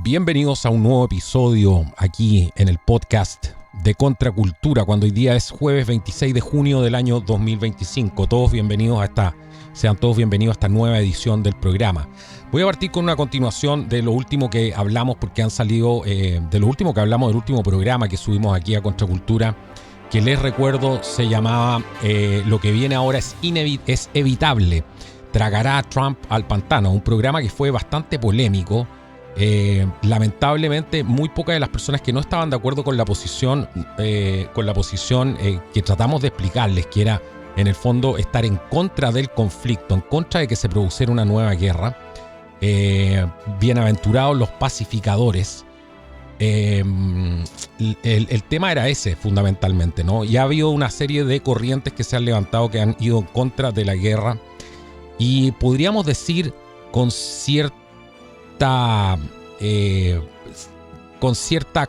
Bienvenidos a un nuevo episodio aquí en el podcast de Contracultura, cuando hoy día es jueves 26 de junio del año 2025. Sean todos bienvenidos a esta nueva edición del programa. Voy a partir con una continuación de lo último que hablamos, porque han salido, de lo último que hablamos del último programa que subimos aquí a Contracultura, que les recuerdo se llamaba Lo que viene ahora es evitable. Tragará a Trump al pantano, un programa que fue bastante polémico. Lamentablemente muy pocas de las personas que no estaban de acuerdo con la posición que tratamos de explicarles, que era en el fondo estar en contra del conflicto, en contra de que se produciera una nueva guerra. Bienaventurados los pacificadores. El tema era ese fundamentalmente, ¿no? Y ha habido una serie de corrientes que se han levantado, que han ido en contra de la guerra, y podríamos decir con cierta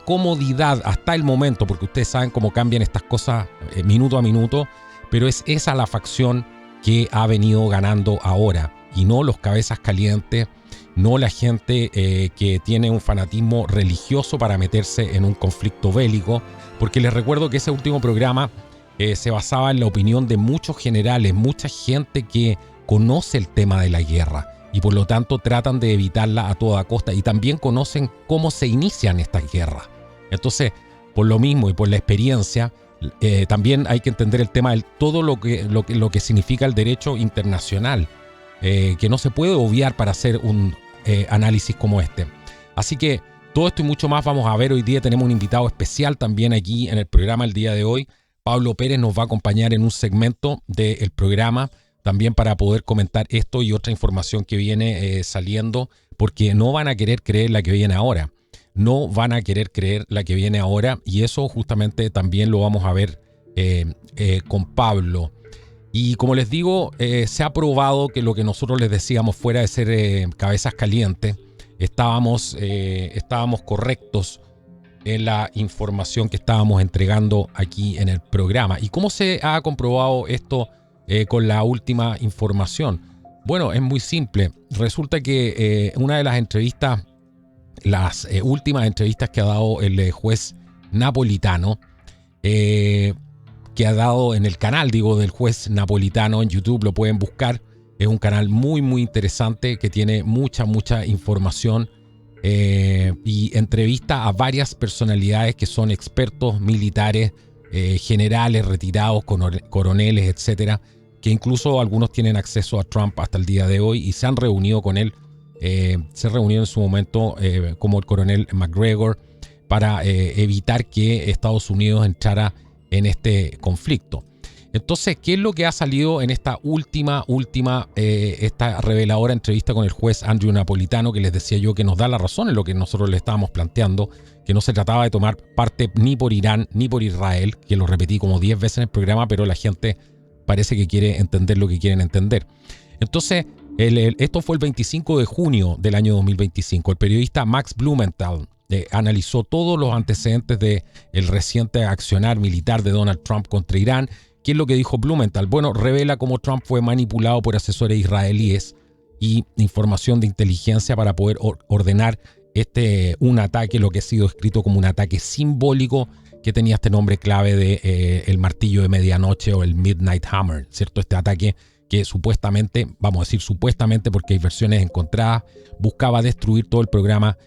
comodidad hasta el momento, porque ustedes saben cómo cambian estas cosas minuto a minuto, pero es esa la facción que ha venido ganando ahora, y no los cabezas calientes, no la gente que tiene un fanatismo religioso para meterse en un conflicto bélico, porque les recuerdo que ese último programa se basaba en la opinión de muchos generales, mucha gente que conoce el tema de la guerra y por lo tanto tratan de evitarla a toda costa, y también conocen cómo se inician estas guerras. Entonces, por lo mismo y por la experiencia, también hay que entender el tema de todo lo que significa el derecho internacional, que no se puede obviar para hacer un análisis como este. Así que todo esto y mucho más vamos a ver hoy día. Tenemos un invitado especial también aquí en el programa el día de hoy. Pablo Pérez nos va a acompañar en un segmento del programa, también para poder comentar esto y otra información que viene saliendo, porque no van a querer creer la que viene ahora. No van a querer creer la que viene ahora, y eso justamente también lo vamos a ver con Pablo. Y como les digo, se ha probado que lo que nosotros les decíamos, fuera de ser cabezas calientes, estábamos correctos en la información que estábamos entregando aquí en el programa. ¿Y cómo se ha comprobado esto con la última información? Bueno, es muy simple. Resulta que una de las entrevistas, las últimas entrevistas que ha dado el juez Napolitano, que ha dado en el canal, del juez Napolitano en YouTube, lo pueden buscar. Es un canal muy, muy interesante que tiene mucha información y entrevista a varias personalidades que son expertos militares, generales retirados, coroneles, etcétera, que incluso algunos tienen acceso a Trump hasta el día de hoy y se han reunido con él. Se reunió en su momento como el coronel McGregor para evitar que Estados Unidos entrara en este conflicto. Entonces, ¿qué es lo que ha salido en esta última esta reveladora entrevista con el juez Andrew Napolitano, que les decía yo que nos da la razón en lo que nosotros le estábamos planteando, que no se trataba de tomar parte ni por Irán ni por Israel, que lo repetí como 10 veces en el programa, pero la gente parece que quiere entender lo que quieren entender. Entonces, esto fue el 25 de junio del año 2025. El periodista Max Blumenthal analizó todos los antecedentes del reciente accionar militar de Donald Trump contra Irán. ¿Qué es lo que dijo Blumenthal? Bueno, revela cómo Trump fue manipulado por asesores israelíes y información de inteligencia para poder ordenar un ataque, lo que ha sido escrito como un ataque simbólico, que tenía este nombre clave de el martillo de medianoche o el Midnight Hammer, ¿cierto? Este ataque que supuestamente, vamos a decir supuestamente porque hay versiones encontradas, buscaba destruir todo el programa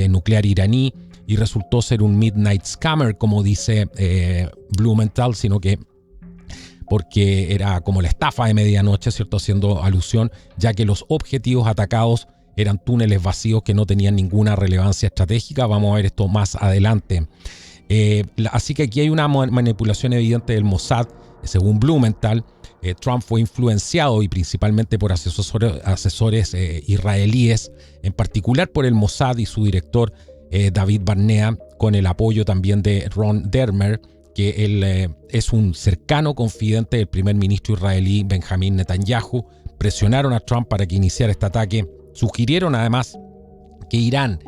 nuclear iraní, y resultó ser un Midnight Scammer, como dice Blumenthal, sino que porque era como la estafa de medianoche, ¿cierto? Haciendo alusión, ya que los objetivos atacados eran túneles vacíos que no tenían ninguna relevancia estratégica. Vamos a ver esto más adelante. Así que aquí hay una manipulación evidente del Mossad. Según Blumenthal, Trump fue influenciado y principalmente por asesores israelíes, en particular por el Mossad y su director David Barnea, con el apoyo también de Ron Dermer, que él es un cercano confidente del primer ministro israelí Benjamín Netanyahu. Presionaron a Trump para que iniciara este ataque. Sugirieron además que Irán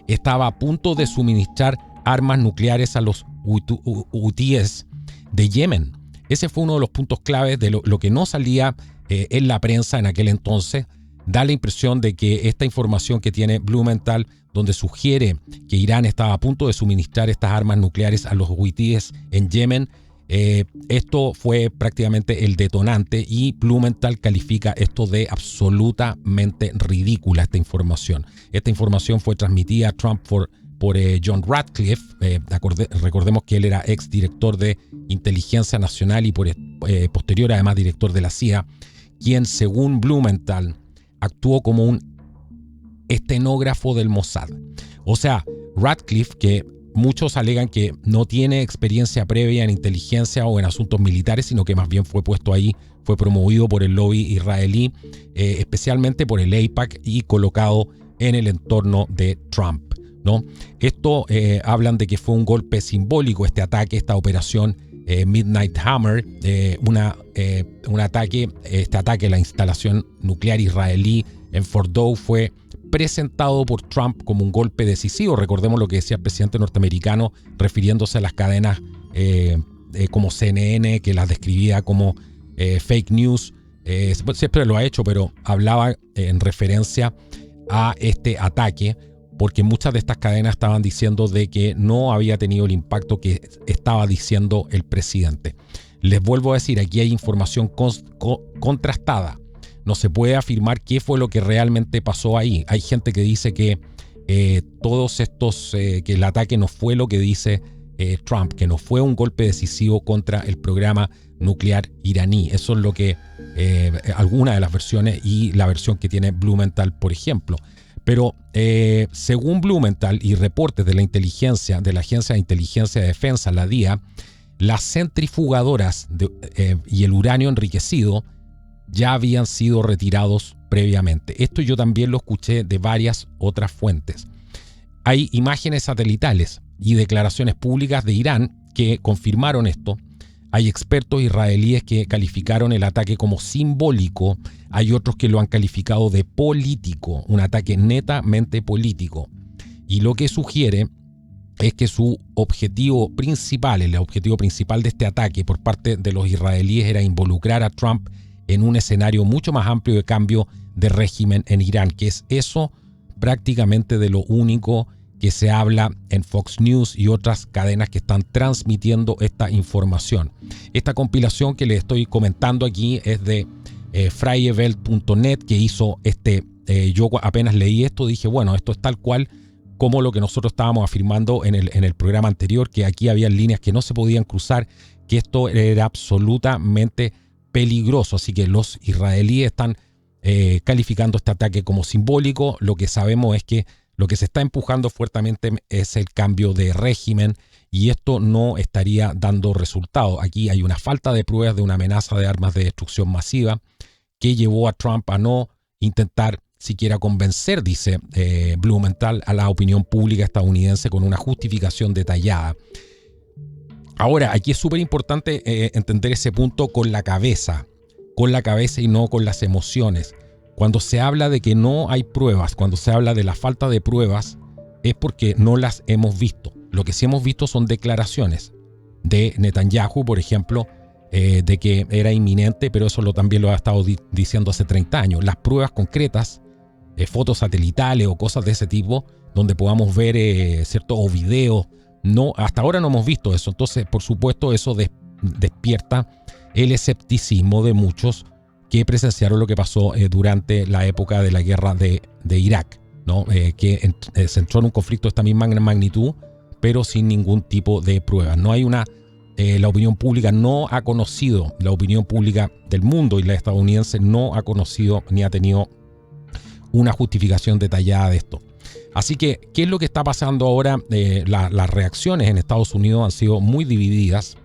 estaba a punto de suministrar armas nucleares a los hutíes de Yemen. Ese fue uno de los puntos claves de lo que no salía en la prensa en aquel entonces. Da la impresión de que esta información que tiene Blumenthal donde sugiere que Irán estaba a punto de suministrar estas armas nucleares a los huitíes en Yemen. Esto fue prácticamente el detonante y Blumenthal califica esto de absolutamente ridícula, esta información. Esta información fue transmitida a Trump por John Ratcliffe. Recordemos que él era exdirector de Inteligencia Nacional y posterior además director de la CIA, quien según Blumenthal actuó como un estenógrafo del Mossad. O sea, Ratcliffe, que muchos alegan que no tiene experiencia previa en inteligencia o en asuntos militares, sino que más bien fue puesto ahí, fue promovido por el lobby israelí, especialmente por el AIPAC y colocado en el entorno de Trump, ¿no? Esto hablan de que fue un golpe simbólico, este ataque, esta operación Midnight Hammer, este ataque a la instalación nuclear israelí en Fordow fue presentado por Trump como un golpe decisivo. Recordemos lo que decía el presidente norteamericano refiriéndose a las cadenas como CNN, que las describía como fake news. Siempre lo ha hecho, pero hablaba en referencia a este ataque, porque muchas de estas cadenas estaban diciendo de que no había tenido el impacto que estaba diciendo el presidente. Les vuelvo a decir, aquí hay información contrastada. No se puede afirmar qué fue lo que realmente pasó ahí. Hay gente que dice que que el ataque no fue lo que dice Trump, que no fue un golpe decisivo contra el programa nuclear iraní. Eso es lo que alguna de las versiones y la versión que tiene Blumenthal, por ejemplo. Pero según Blumenthal y reportes de la inteligencia, de la Agencia de Inteligencia de Defensa, la DIA, las centrifugadoras y el uranio enriquecido ya habían sido retirados previamente. Esto yo también lo escuché de varias otras fuentes. Hay imágenes satelitales y declaraciones públicas de Irán que confirmaron esto. Hay expertos israelíes que calificaron el ataque como simbólico. Hay otros que lo han calificado de político, un ataque netamente político. Y lo que sugiere es que su objetivo principal, el objetivo principal de este ataque por parte de los israelíes era involucrar a Trump en un escenario mucho más amplio de cambio de régimen en Irán, que es eso prácticamente de lo único que se habla en Fox News y otras cadenas que están transmitiendo esta información. Esta compilación que les estoy comentando aquí es de freiewelt.net, que hizo yo apenas leí esto, dije, bueno, esto es tal cual como lo que nosotros estábamos afirmando en el programa anterior, que aquí había líneas que no se podían cruzar, que esto era absolutamente peligroso. Así que los israelíes están calificando este ataque como simbólico. Lo que sabemos es que lo que se está empujando fuertemente es el cambio de régimen y esto no estaría dando resultado. Aquí hay una falta de pruebas de una amenaza de armas de destrucción masiva que llevó a Trump a no intentar siquiera convencer, dice Blumenthal, a la opinión pública estadounidense con una justificación detallada. Ahora, aquí es súper importante entender ese punto con la cabeza y no con las emociones. Cuando se habla de que no hay pruebas, cuando se habla de la falta de pruebas, es porque no las hemos visto. Lo que sí hemos visto son declaraciones de Netanyahu, por ejemplo, de que era inminente, pero eso también lo ha estado diciendo hace 30 años. Las pruebas concretas, fotos satelitales o cosas de ese tipo, donde podamos ver, ¿cierto? O videos, no, hasta ahora no hemos visto eso. Entonces, por supuesto, eso despierta el escepticismo de muchos que presenciaron lo que pasó durante la época de la guerra de Irak, ¿no? Que se entró en un conflicto de esta misma magnitud, pero sin ningún tipo de pruebas. No hay la opinión pública no ha conocido, la opinión pública del mundo y la estadounidense no ha conocido ni ha tenido una justificación detallada de esto. Así que, ¿qué es lo que está pasando ahora? Las reacciones en Estados Unidos han sido muy divididas.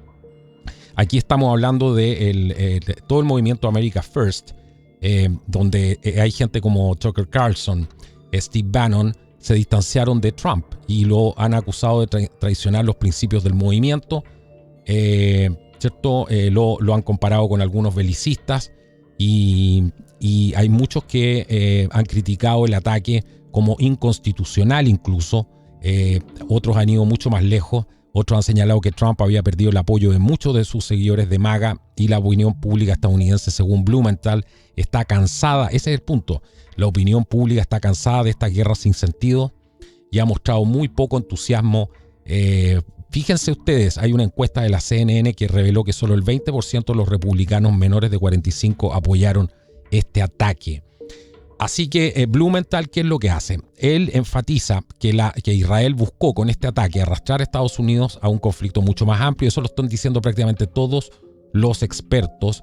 Aquí estamos hablando de todo el movimiento America First, donde hay gente como Tucker Carlson, Steve Bannon, se distanciaron de Trump y lo han acusado de traicionar los principios del movimiento. ¿Cierto? Lo han comparado con algunos belicistas y hay muchos que han criticado el ataque como inconstitucional incluso. Otros han ido mucho más lejos. Otros han señalado que Trump había perdido el apoyo de muchos de sus seguidores de MAGA y la opinión pública estadounidense, según Blumenthal, está cansada. Ese es el punto. La opinión pública está cansada de esta guerra sin sentido. y ha mostrado muy poco entusiasmo. Fíjense ustedes, hay una encuesta de la CNN que reveló que solo el 20% de los republicanos menores de 45 apoyaron este ataque. Así que Blumenthal, ¿qué es lo que hace? Él enfatiza que Israel buscó con este ataque arrastrar a Estados Unidos a un conflicto mucho más amplio. Eso lo están diciendo prácticamente todos los expertos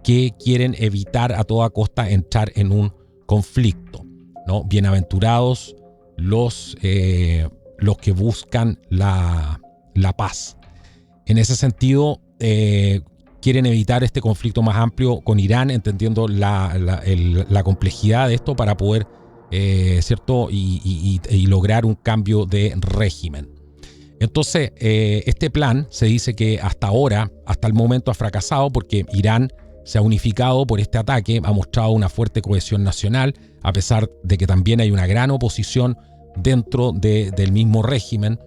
que quieren evitar a toda costa entrar en un conflicto, ¿no? Bienaventurados los que buscan la paz. En ese sentido, quieren evitar este conflicto más amplio con Irán, entendiendo la complejidad de esto para poder, ¿cierto? Y lograr un cambio de régimen. Entonces, este plan se dice que hasta el momento ha fracasado porque Irán se ha unificado por este ataque, ha mostrado una fuerte cohesión nacional, a pesar de que también hay una gran oposición dentro del mismo régimen,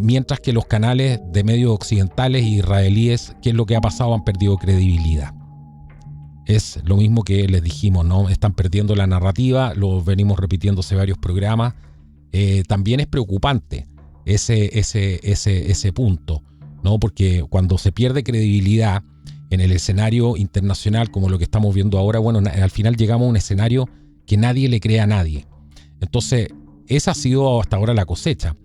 mientras que los canales de medios occidentales e israelíes, ¿qué es lo que ha pasado? Han perdido credibilidad. Es lo mismo que les dijimos, ¿no? Están perdiendo la narrativa, lo venimos repitiendo hace varios programas. También es preocupante ese punto, ¿no? Porque cuando se pierde credibilidad en el escenario internacional, como lo que estamos viendo ahora, bueno, al final llegamos a un escenario que nadie le cree a nadie. Entonces, esa ha sido hasta ahora la cosecha.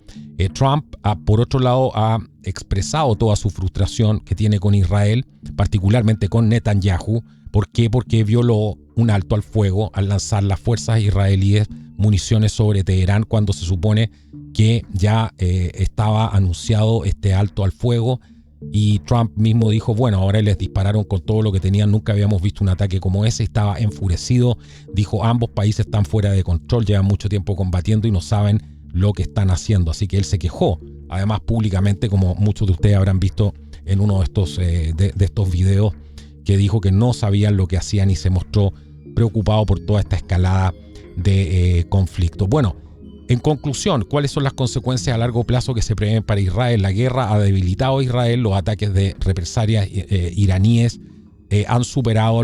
Trump, por otro lado, ha expresado toda su frustración que tiene con Israel, particularmente con Netanyahu. ¿Por qué? Porque violó un alto al fuego al lanzar las fuerzas israelíes municiones sobre Teherán cuando se supone que ya estaba anunciado este alto al fuego. Y Trump mismo dijo, bueno, ahora les dispararon con todo lo que tenían, nunca habíamos visto un ataque como ese, estaba enfurecido, dijo, ambos países están fuera de control, llevan mucho tiempo combatiendo y no saben lo que están haciendo. Así que él se quejó, además públicamente, como muchos de ustedes habrán visto en uno de estos videos, que dijo que no sabían lo que hacían y se mostró preocupado por toda esta escalada de conflicto. Bueno, en conclusión, ¿cuáles son las consecuencias a largo plazo que se prevén para Israel? La guerra ha debilitado a Israel, los ataques de represalias iraníes han superado a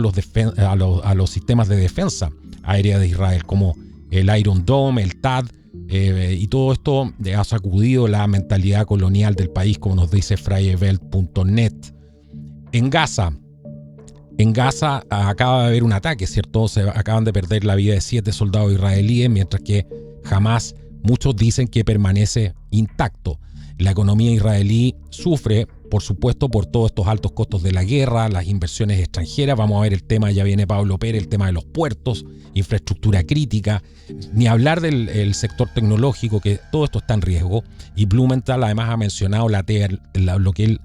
los sistemas de defensa aérea de Israel, como el Iron Dome, el THAAD, y todo esto ha sacudido la mentalidad colonial del país, como nos dice Freiwelt.net. En Gaza acaba de haber un ataque, ¿cierto? Se acaban de perder la vida de 7 soldados israelíes, mientras que Hamas, muchos dicen que permanece intacto. La economía israelí sufre, por supuesto, por todos estos altos costos de la guerra, las inversiones extranjeras. Vamos a ver el tema, ya viene Pablo Pérez, el tema de los puertos, infraestructura crítica, ni hablar del sector tecnológico, que todo esto está en riesgo. Y Blumenthal además ha mencionado lo que él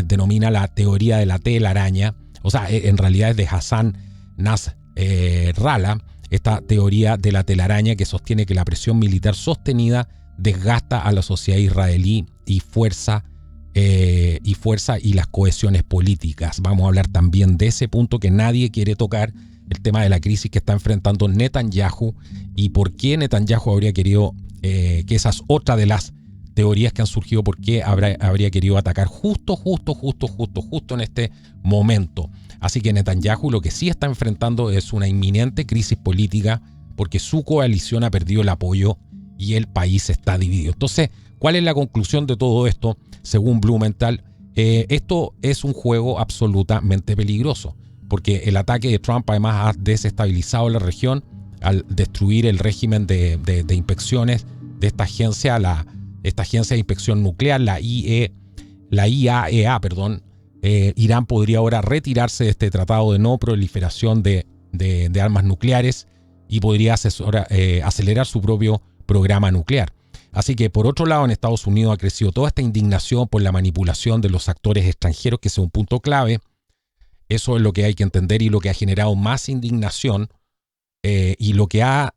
denomina la teoría de la telaraña. O sea, en realidad es de Hassan Nasrallah, esta teoría de la telaraña que sostiene que la presión militar sostenida desgasta a la sociedad israelí y fuerza y las cohesiones políticas. Vamos a hablar también de ese punto que nadie quiere tocar, el tema de la crisis que está enfrentando Netanyahu y por qué Netanyahu habría querido, que esa es otra de las teorías que han surgido, por qué habría querido atacar justo en este momento. Así que Netanyahu lo que sí está enfrentando es una inminente crisis política porque su coalición ha perdido el apoyo y el país está dividido. Entonces, ¿cuál es la conclusión de todo esto? Según Blumenthal, esto es un juego absolutamente peligroso porque el ataque de Trump además ha desestabilizado la región al destruir el régimen de inspecciones de esta agencia de inspección nuclear, la IAEA, perdón. Irán podría ahora retirarse de este tratado de no proliferación de armas nucleares y podría acelerar su propio programa nuclear. Así que, por otro lado, en Estados Unidos ha crecido toda esta indignación por la manipulación de los actores extranjeros, que es un punto clave. Eso es lo que hay que entender y lo que ha generado más indignación y lo que ha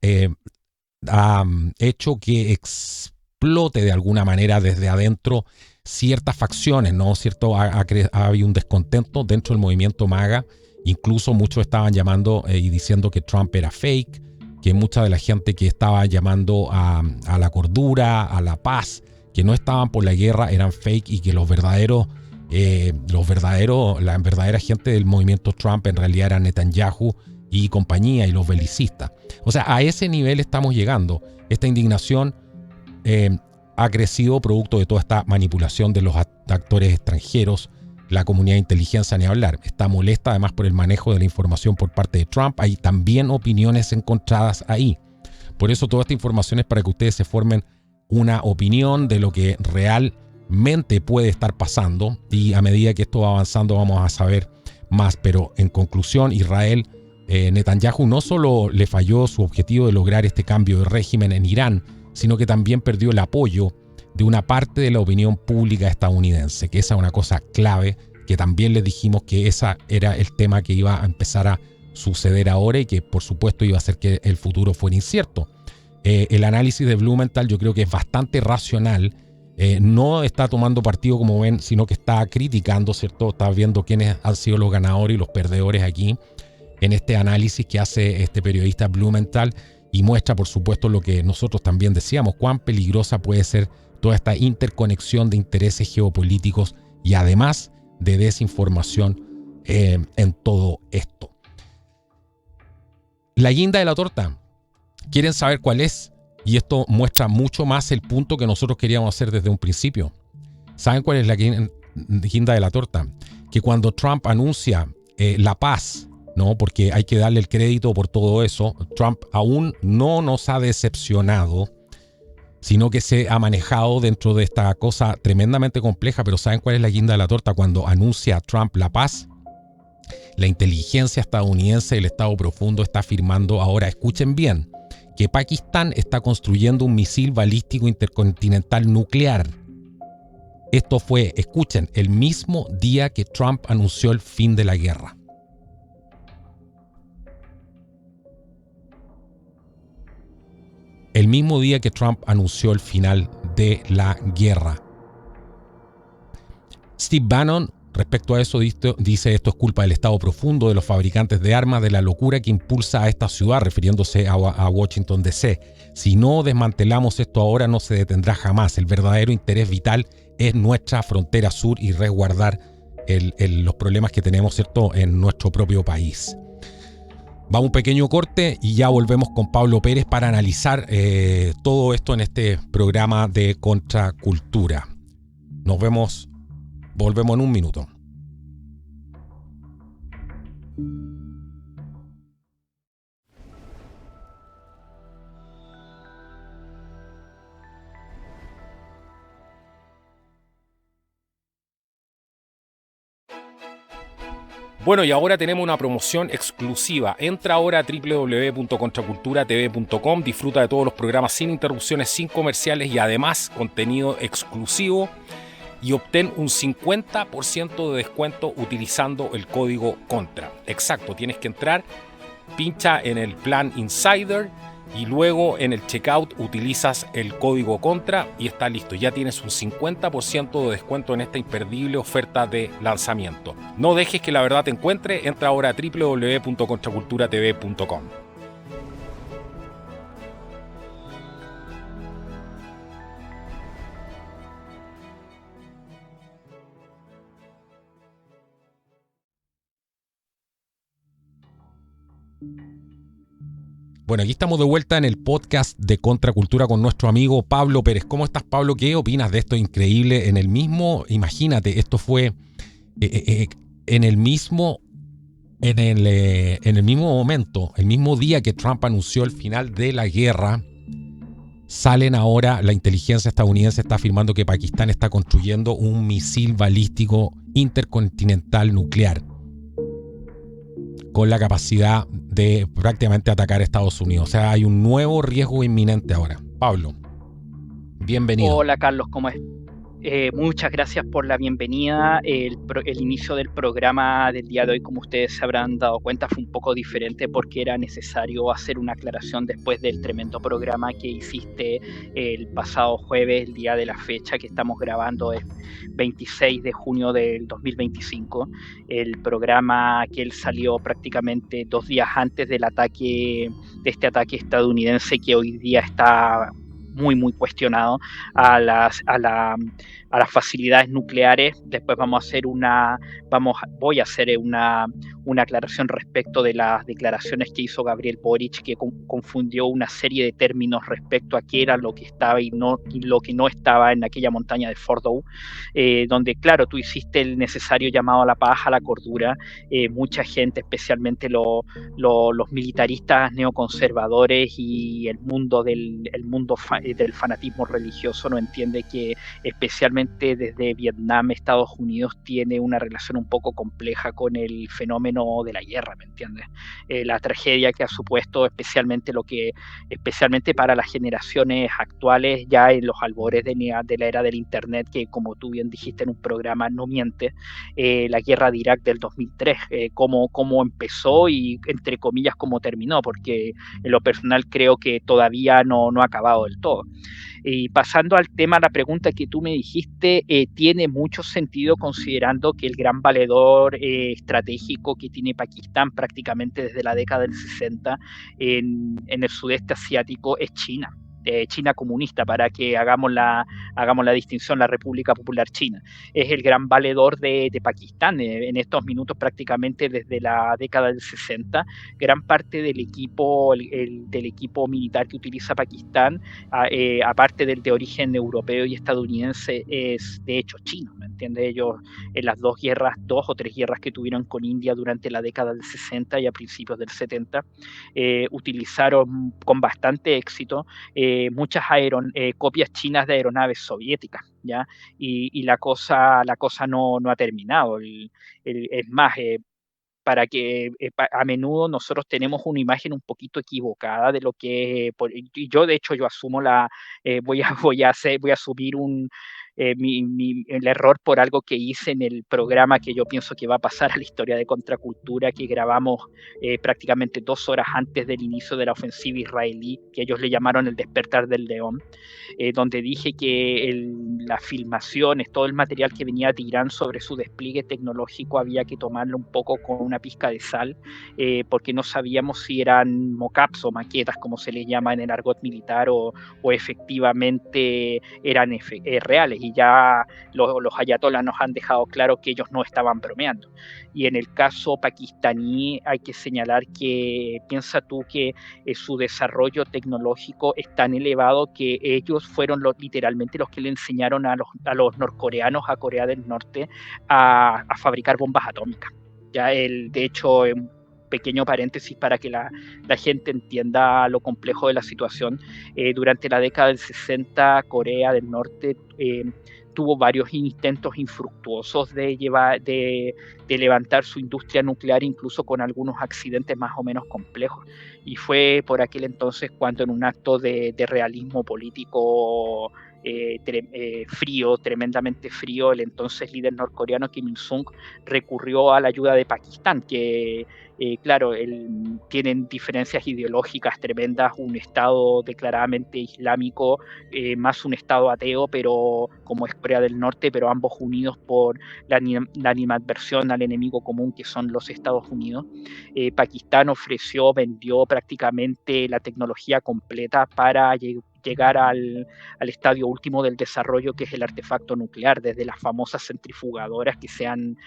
hecho que explote de alguna manera desde adentro ciertas facciones, ¿no? ¿Cierto? Ha habido un descontento dentro del movimiento MAGA. Incluso muchos estaban llamando y diciendo que Trump era fake, que mucha de la gente que estaba llamando a la cordura, a la paz, que no estaban por la guerra, eran fake y que la verdadera gente del movimiento Trump en realidad eran Netanyahu y compañía y los belicistas. O sea, a ese nivel estamos llegando. Esta indignación ha crecido producto de toda esta manipulación de los actores extranjeros. La comunidad de inteligencia, ni hablar, está molesta además por el manejo de la información por parte de Trump. Hay también opiniones encontradas ahí. Por eso toda esta información es para que ustedes se formen una opinión de lo que realmente puede estar pasando, y a medida que esto va avanzando vamos a saber más. Pero en conclusión, Netanyahu no solo le falló su objetivo de lograr este cambio de régimen en Irán, sino que también perdió el apoyo de una parte de la opinión pública estadounidense, que esa es una cosa clave, que también les dijimos que ese era el tema que iba a empezar a suceder ahora y que por supuesto iba a hacer que el futuro fuera incierto. El análisis de Blumenthal yo creo que es bastante racional, no está tomando partido como ven, sino que está criticando, ¿cierto? Está viendo quiénes han sido los ganadores y los perdedores aquí en este análisis que hace este periodista Blumenthal, y muestra por supuesto lo que nosotros también decíamos, cuán peligrosa puede ser toda esta interconexión de intereses geopolíticos y además de desinformación en todo esto. La guinda de la torta. ¿Quieren saber cuál es? Y esto muestra mucho más el punto que nosotros queríamos hacer desde un principio. ¿Saben cuál es la guinda de la torta? Que cuando Trump anuncia la paz, ¿no? Porque hay que darle el crédito por todo eso, Trump aún no nos ha decepcionado, sino que se ha manejado dentro de esta cosa tremendamente compleja. Pero ¿saben cuál es la guinda de la torta? Cuando anuncia Trump la paz, la inteligencia estadounidense del Estado Profundo está afirmando ahora, escuchen bien, que Pakistán está construyendo un misil balístico intercontinental nuclear. Esto fue, escuchen, el mismo día que Trump anunció el fin de la guerra. El mismo día que Trump anunció el final de la guerra. Steve Bannon, respecto a eso, dice esto es culpa del Estado Profundo, de los fabricantes de armas, de la locura que impulsa a esta ciudad, refiriéndose a Washington D.C. Si no desmantelamos esto ahora, no se detendrá jamás. El verdadero interés vital es nuestra frontera sur y resguardar los problemas que tenemos, ¿cierto?, en nuestro propio país. Vamos a un pequeño corte y ya volvemos con Pablo Pérez para analizar todo esto en este programa de Contracultura. Volvemos en un minuto. Bueno, y ahora tenemos una promoción exclusiva. Entra ahora a www.contraculturatv.com, disfruta de todos los programas sin interrupciones, sin comerciales y además contenido exclusivo, y obtén un 50% de descuento utilizando el código CONTRA. Exacto, tienes que entrar, pincha en el plan Insider y luego en el checkout utilizas el código CONTRA y está listo. Ya tienes un 50% de descuento en esta imperdible oferta de lanzamiento. No dejes que la verdad te encuentre. Entra ahora a www.contraculturatv.com. Bueno, aquí estamos de vuelta en el podcast de Contracultura con nuestro amigo Pablo Pérez. ¿Cómo estás, Pablo? ¿Qué opinas de esto increíble? Imagínate, esto fue en el mismo momento, el mismo día que Trump anunció el final de la guerra, salen ahora, la inteligencia estadounidense está afirmando que Pakistán está construyendo un misil balístico intercontinental nuclear con la capacidad de prácticamente atacar a Estados Unidos. O sea, hay un nuevo riesgo inminente ahora. Pablo, bienvenido. Hola Carlos, ¿cómo estás? Muchas gracias por la bienvenida. El inicio del programa del día de hoy, como ustedes se habrán dado cuenta, fue un poco diferente porque era necesario hacer una aclaración después del tremendo programa que hiciste el pasado jueves, el día de la fecha que estamos grabando, el 26 de junio del 2025. El programa que él salió prácticamente 2 días antes del ataque, de este ataque estadounidense que hoy día está muy, muy cuestionado a las facilidades nucleares. Después voy a hacer una aclaración respecto de las declaraciones que hizo Gabriel Boric, que confundió una serie de términos respecto a qué era lo que estaba y lo que no estaba en aquella montaña de Fordow, donde, claro, tú hiciste el necesario llamado a la paz, a la cordura. Mucha gente, especialmente los militaristas neoconservadores y el mundo del fanatismo religioso, no entiende que especialmente desde Vietnam, Estados Unidos tiene una relación un poco compleja con el fenómeno de la guerra, ¿me entiendes? La tragedia que ha supuesto especialmente para las generaciones actuales, ya en los albores de la era del internet, que como tú bien dijiste en un programa, no miente, la guerra de Irak del 2003, cómo empezó y entre comillas cómo terminó, porque en lo personal creo que todavía no ha acabado del todo. Y pasando al tema, la pregunta que tú me dijiste, tiene mucho sentido considerando que el gran valedor estratégico que tiene Pakistán prácticamente desde la década del 60 en el sudeste asiático es China. China comunista, para que hagamos la distinción, la República Popular China. Es el gran valedor de Pakistán en estos minutos, prácticamente desde la década del 60. Gran parte del equipo, del equipo militar que utiliza Pakistán, aparte del de origen europeo y estadounidense, es de hecho chino, ¿me entiendes? Ellos en las dos o tres guerras que tuvieron con India durante la década del 60 y a principios del 70, utilizaron con bastante éxito muchas copias chinas de aeronaves soviéticas, ¿ya? Y la cosa no ha terminado. Es más, a menudo nosotros tenemos una imagen un poquito equivocada de lo que, y yo de hecho yo asumo voy a asumir el error por algo que hice en el programa que yo pienso que va a pasar a la historia de Contracultura, que grabamos prácticamente 2 horas antes del inicio de la ofensiva israelí, que ellos le llamaron el despertar del león, donde dije que las filmaciones, todo el material que venía de Irán sobre su despliegue tecnológico había que tomarlo un poco con una pizca de sal, porque no sabíamos si eran mockups o maquetas, como se les llama en el argot militar, o efectivamente eran reales, y ya los ayatolás nos han dejado claro que ellos no estaban bromeando. Y en el caso pakistaní hay que señalar que piensa tú que su desarrollo tecnológico es tan elevado que ellos fueron literalmente los que le enseñaron a los norcoreanos, a Corea del Norte, a fabricar bombas atómicas. Ya de hecho, un pequeño paréntesis para que la gente entienda lo complejo de la situación. Durante la década del 60, Corea del Norte tuvo varios intentos infructuosos de levantar su industria nuclear, incluso con algunos accidentes más o menos complejos. Y fue por aquel entonces cuando, en un acto de realismo político frío, tremendamente frío, el entonces líder norcoreano Kim Il-sung recurrió a la ayuda de Pakistán, que claro, tienen diferencias ideológicas tremendas, un estado declaradamente islámico, más un estado ateo, pero como es Corea del Norte, pero ambos unidos por la animadversión al enemigo común, que son los Estados Unidos. Pakistán vendió prácticamente la tecnología completa para llegar al estadio último del desarrollo, que es el artefacto nuclear, desde las famosas centrifugadoras que se han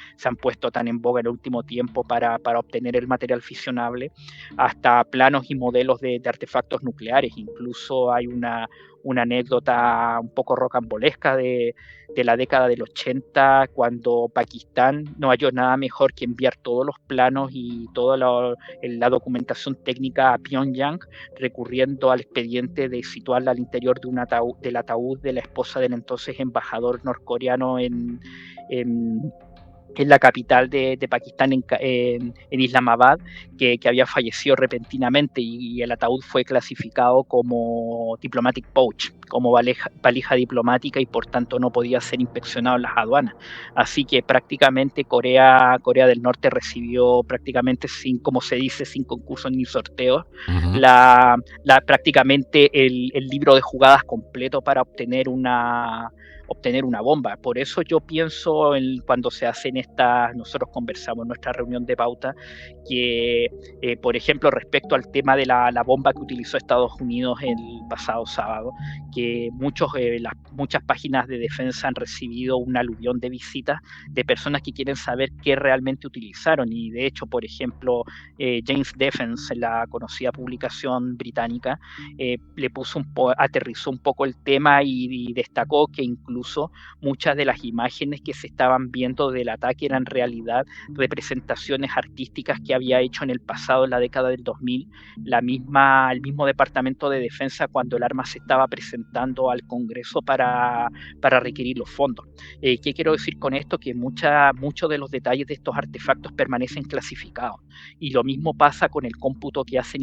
puesto tan en boga en el último tiempo para obtener el material fisionable, hasta planos y modelos de artefactos nucleares. Incluso hay una anécdota un poco rocambolesca de la década del 80, cuando Pakistán no halló nada mejor que enviar todos los planos y toda la documentación técnica a Pyongyang, recurriendo al expediente de situarla al interior del ataúd de la esposa del entonces embajador norcoreano en la capital de Pakistán, en Islamabad, que había fallecido repentinamente, y el ataúd fue clasificado como diplomatic pouch, como valija diplomática, y por tanto no podía ser inspeccionado en las aduanas. Así que prácticamente Corea del Norte recibió prácticamente como se dice, sin concursos ni sorteos, prácticamente el libro de jugadas completo para obtener una bomba. Por eso yo pienso cuando se hacen nosotros conversamos en nuestra reunión de pauta, que, por ejemplo, respecto al tema de la bomba que utilizó Estados Unidos el pasado sábado, que muchas páginas de defensa han recibido un aluvión de visitas de personas que quieren saber qué realmente utilizaron. Y de hecho, por ejemplo, Jane's Defense, la conocida publicación británica, aterrizó un poco el tema y destacó que incluso muchas de las imágenes que se estaban viendo del ataque eran en realidad representaciones artísticas que había hecho en el pasado, en la década del 2000, el mismo Departamento de Defensa, cuando el arma se estaba presentando al Congreso para requerir los fondos. ¿Qué quiero decir con esto? Que muchos de los detalles de estos artefactos permanecen clasificados. Y lo mismo pasa con el cómputo que hacen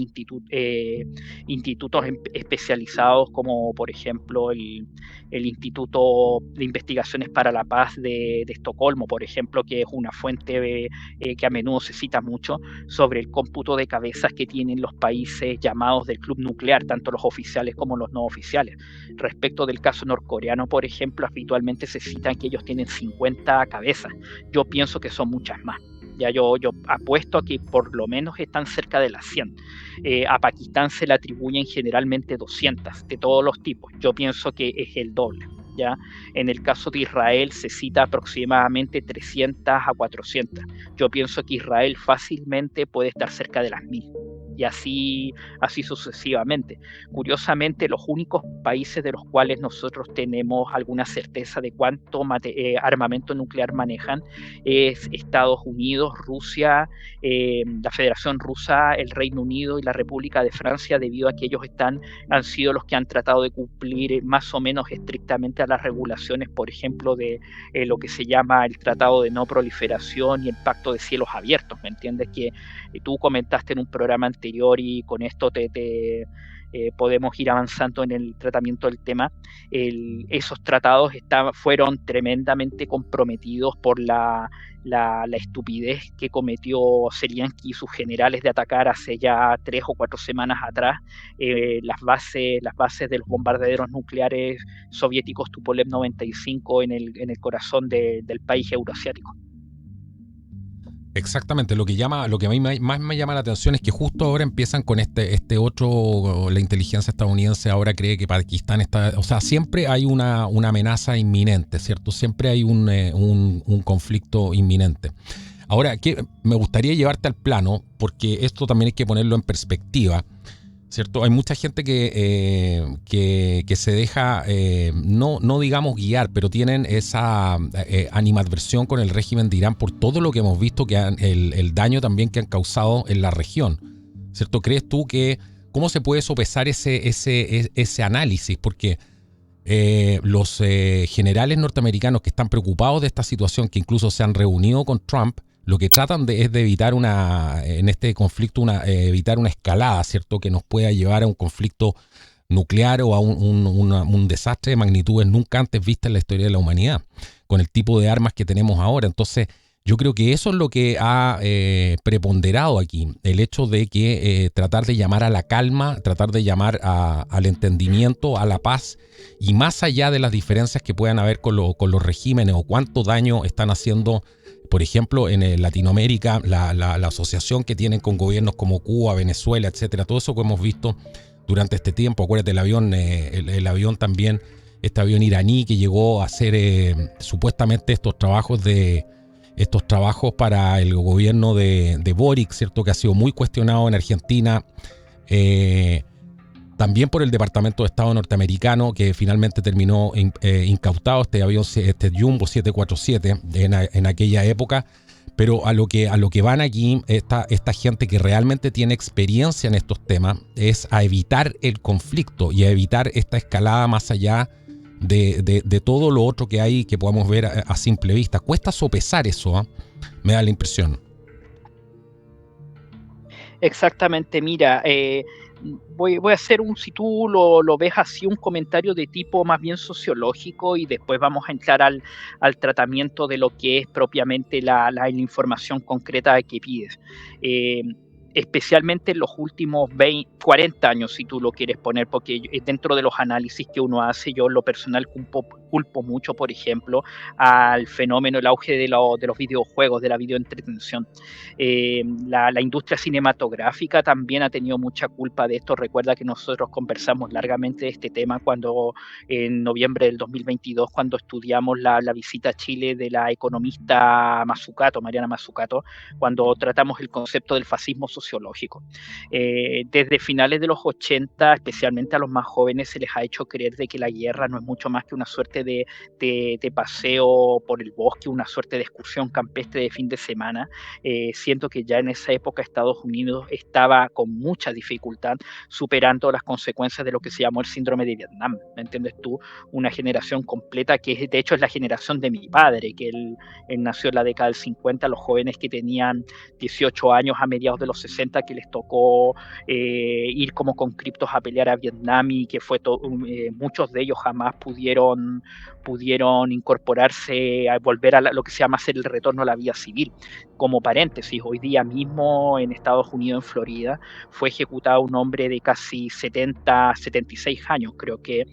institutos especializados, como por ejemplo el Instituto de Investigaciones para la Paz de Estocolmo, por ejemplo, que es una fuente que a menudo se cita mucho, sobre el cómputo de cabezas que tienen los países llamados del club nuclear, tanto los oficiales como los no oficiales. Respecto del caso norcoreano, por ejemplo, habitualmente se citan que ellos tienen 50 cabezas. Yo pienso que son muchas más. Ya yo apuesto a que por lo menos están cerca de las 100. A Pakistán se le atribuyen generalmente 200 de todos los tipos. Yo pienso que es el doble. ¿Ya? En el caso de Israel se cita aproximadamente 300 a 400. Yo pienso que Israel fácilmente puede estar cerca de las 1000. Y así sucesivamente. Curiosamente, los únicos países de los cuales nosotros tenemos alguna certeza de cuánto armamento nuclear manejan es Estados Unidos, Rusia, la Federación Rusa, el Reino Unido y la República de Francia, debido a que ellos han sido los que han tratado de cumplir más o menos estrictamente a las regulaciones, por ejemplo, de lo que se llama el Tratado de No Proliferación y el Pacto de Cielos Abiertos. ¿Me entiendes? Que tú comentaste en un programa anterior, y con esto podemos ir avanzando en el tratamiento del tema. Esos tratados fueron tremendamente comprometidos por la estupidez que cometió Zelensky y sus generales de atacar hace ya 3 o 4 semanas atrás las bases de los bombarderos nucleares soviéticos Tupolev 95 en el corazón del país euroasiático. Exactamente, lo que a mí más me llama la atención es que justo ahora empiezan con este otro, la inteligencia estadounidense ahora cree que Pakistán está, o sea, siempre hay una amenaza inminente, ¿cierto? Siempre hay un conflicto inminente. Ahora, me gustaría llevarte al plano, porque esto también hay que ponerlo en perspectiva, ¿cierto? Hay mucha gente que se deja, no digamos guiar, pero tienen esa animadversión con el régimen de Irán por todo lo que hemos visto, el daño también que han causado en la región, ¿cierto? ¿Crees tú cómo se puede sopesar ese análisis? Porque los generales norteamericanos que están preocupados de esta situación, que incluso se han reunido con Trump, lo que tratan es de evitar en este conflicto evitar una escalada, ¿cierto? Que nos pueda llevar a un conflicto nuclear o a un desastre de magnitudes nunca antes vistas en la historia de la humanidad, con el tipo de armas que tenemos ahora. Entonces, yo creo que eso es lo que ha preponderado aquí, el hecho de que tratar de llamar a la calma, tratar de llamar al entendimiento, a la paz, y más allá de las diferencias que puedan haber con los regímenes o cuánto daño están haciendo. Por ejemplo, en Latinoamérica, la asociación que tienen con gobiernos como Cuba, Venezuela, etcétera, todo eso que hemos visto durante este tiempo. Acuérdate, el avión también, este avión iraní que llegó a hacer supuestamente estos trabajos para el gobierno de Boric, ¿cierto? Que ha sido muy cuestionado en Argentina. También por el Departamento de Estado norteamericano, que finalmente terminó incautado este avión, este Jumbo 747 en aquella época. Pero a lo que van aquí esta gente que realmente tiene experiencia en estos temas es a evitar el conflicto y a evitar esta escalada más allá de todo lo otro que hay que podamos ver a simple vista. Cuesta sopesar eso, ¿eh? Me da la impresión. Exactamente, mira, voy a hacer si tú lo ves así, un comentario de tipo más bien sociológico, y después vamos a entrar al tratamiento de lo que es propiamente la información concreta que pides. especialmente en los últimos 20, 40 años, si tú lo quieres poner, porque dentro de los análisis que uno hace, yo en lo personal culpo mucho, por ejemplo, al fenómeno, el auge de los videojuegos, de la videoentretención. La industria cinematográfica también ha tenido mucha culpa de esto. Recuerda que nosotros conversamos largamente de este tema cuando en noviembre del 2022, cuando estudiamos la visita a Chile de la economista Mazzucato, Mariana Mazzucato, cuando tratamos el concepto del fascismo sociológico. Desde finales de los 80, especialmente a los más jóvenes, se les ha hecho creer de que la guerra no es mucho más que una suerte de paseo por el bosque, una suerte de excursión campestre de fin de semana. Siento que ya en esa época Estados Unidos estaba con mucha dificultad superando las consecuencias de lo que se llamó el síndrome de Vietnam. ¿Me entiendes tú? Una generación completa que de hecho es la generación de mi padre, que él nació en la década del 50, los jóvenes que tenían 18 años a mediados de los 60 que les tocó ir como conscriptos a pelear a Vietnam y que muchos de ellos jamás pudieron incorporarse, a volver a lo que se llama hacer el retorno a la vida civil. Como paréntesis, hoy día mismo en Estados Unidos, en Florida, fue ejecutado un hombre de casi 76 años, creo que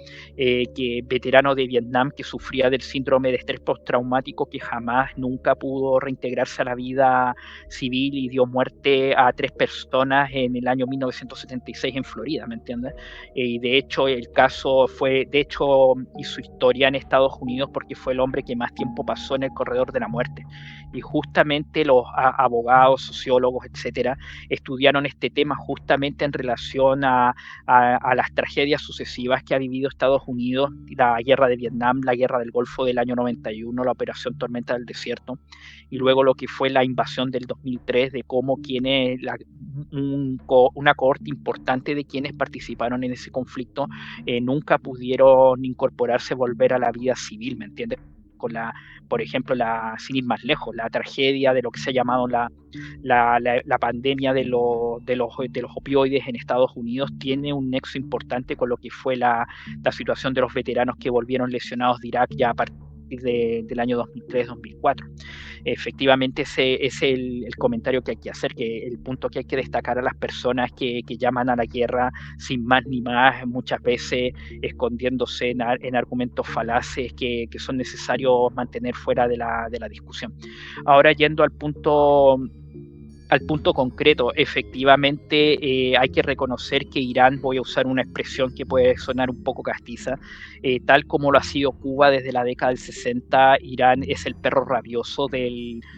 veterano de Vietnam, que sufría del síndrome de estrés postraumático, que jamás, nunca pudo reintegrarse a la vida civil y dio muerte a 3 personas en el año 1976 en Florida, ¿me entiendes? Y de hecho el caso hizo historia en Estados Unidos porque fue el hombre que más tiempo pasó en el corredor de la muerte. Y justamente los abogados, sociólogos, etcétera, estudiaron este tema justamente en relación a las tragedias sucesivas que ha vivido Estados Unidos, la guerra de Vietnam, la guerra del Golfo del año 91, la operación Tormenta del Desierto, y luego lo que fue la invasión del 2003, de cómo una cohorte importante de quienes participaron en ese conflicto nunca pudieron incorporarse, volver a la vida civil, ¿me entiendes? Por ejemplo, sin ir más lejos, la tragedia de lo que se ha llamado la pandemia de los opioides en Estados Unidos tiene un nexo importante con lo que fue la situación de los veteranos que volvieron lesionados de Irak ya a partir del año 2003-2004. Efectivamente, ese es el comentario que hay que hacer, que el punto que hay que destacar a las personas que llaman a la guerra sin más ni más, muchas veces escondiéndose en argumentos falaces que son necesarios mantener fuera de la discusión. Ahora, yendo al punto concreto, efectivamente hay que reconocer que Irán, voy a usar una expresión que puede sonar un poco castiza, tal como lo ha sido Cuba desde la década del 60, Irán es el perro rabioso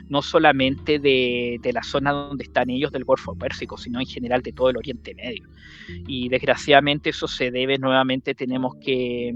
no solamente de la zona donde están ellos del Golfo Pérsico, sino en general de todo el Oriente Medio. Y desgraciadamente eso se debe, nuevamente tenemos que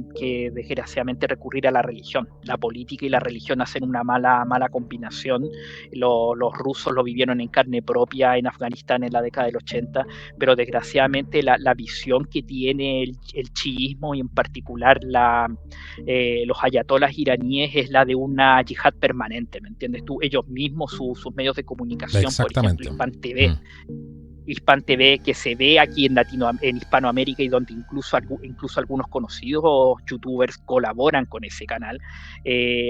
desgraciadamente recurrir a la religión. La política y la religión hacen una mala combinación. Los rusos lo vivieron en carne propia en Afganistán en la década del 80, pero desgraciadamente la visión que tiene el chiismo y en particular los ayatolas iraníes es la de una yihad permanente, ¿me entiendes tú? Ellos mismos, sus medios de comunicación, por ejemplo, Exactamente. Hispan TV, que se ve aquí en Hispanoamérica y donde incluso algunos conocidos youtubers colaboran con ese canal,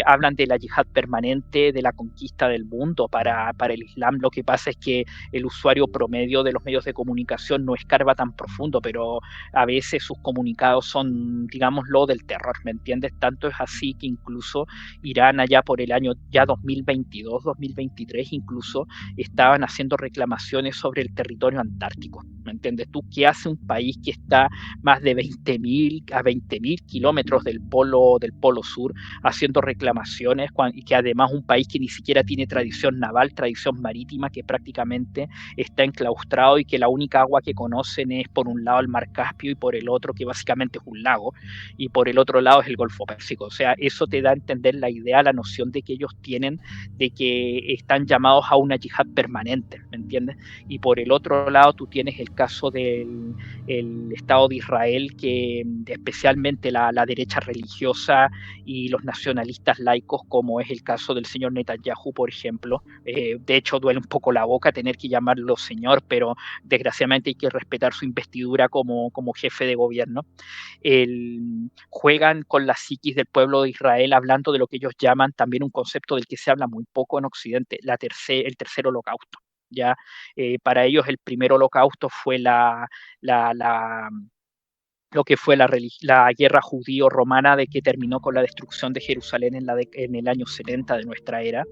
hablan de la yihad permanente, de la conquista del mundo para el Islam. Lo que pasa es que el usuario promedio de los medios de comunicación no escarba tan profundo, pero a veces sus comunicados son, digámoslo, del terror, ¿me entiendes? Tanto es así que incluso Irán allá por el año ya 2022, 2023 incluso, estaban haciendo reclamaciones sobre el territorio antártico, ¿me entiendes tú? ¿Qué hace un país que está más de 20.000 kilómetros del polo sur haciendo reclamaciones, y que además un país que ni siquiera tiene tradición naval, tradición marítima, que prácticamente está enclaustrado y que la única agua que conocen es por un lado el mar Caspio y por el otro, que básicamente es un lago, y por el otro lado es el Golfo Pérsico? O sea, eso te da a entender la idea, la noción de que ellos tienen de que están llamados a una yihad permanente, ¿me entiendes? Y por el otro lado tú tienes el caso del Estado de Israel, que especialmente la derecha religiosa y los nacionalistas laicos, como es el caso del señor Netanyahu, por ejemplo. De hecho, duele un poco la boca tener que llamarlo señor, pero desgraciadamente hay que respetar su investidura como jefe de gobierno. Juegan con la psiquis del pueblo de Israel, hablando de lo que ellos llaman también un concepto del que se habla muy poco en Occidente, el tercer holocausto. ¿ya? Para ellos el primer holocausto fue la, la, lo que fue la guerra judío-romana de que terminó con la destrucción de Jerusalén en el año 70 de nuestra era.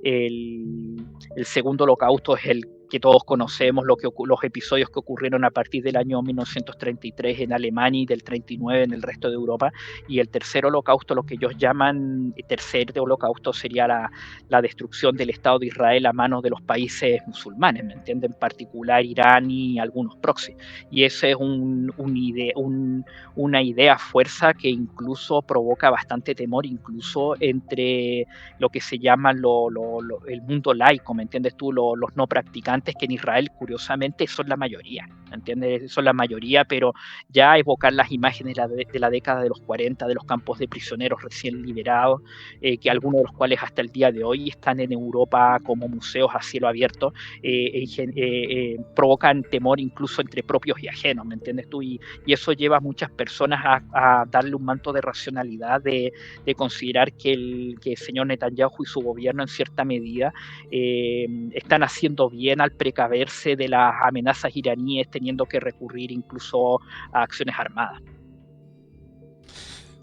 El segundo holocausto es el que todos conocemos, los episodios que ocurrieron a partir del año 1933 en Alemania y del 39 en el resto de Europa. Y el tercer holocausto, lo que ellos llaman tercer holocausto, sería la destrucción del Estado de Israel a manos de los países musulmanes, ¿me entienden? En particular Irán y algunos proxies. Y ese es una idea fuerza que incluso provoca bastante temor, incluso entre lo que se llama el mundo laico, ¿me entiendes tú? Los no practicantes, que en Israel curiosamente son la mayoría, ¿me entiendes? Son la mayoría, pero ya evocar las imágenes de la década de los 40, de los campos de prisioneros recién liberados, que algunos de los cuales hasta el día de hoy están en Europa como museos a cielo abierto, provocan temor incluso entre propios y ajenos, ¿me entiendes tú? Y eso lleva a muchas personas a darle un manto de racionalidad, de considerar que el señor Netanyahu y su gobierno en cierta medida están haciendo bien al precaverse de las amenazas iraníes, teniendo que recurrir incluso a acciones armadas.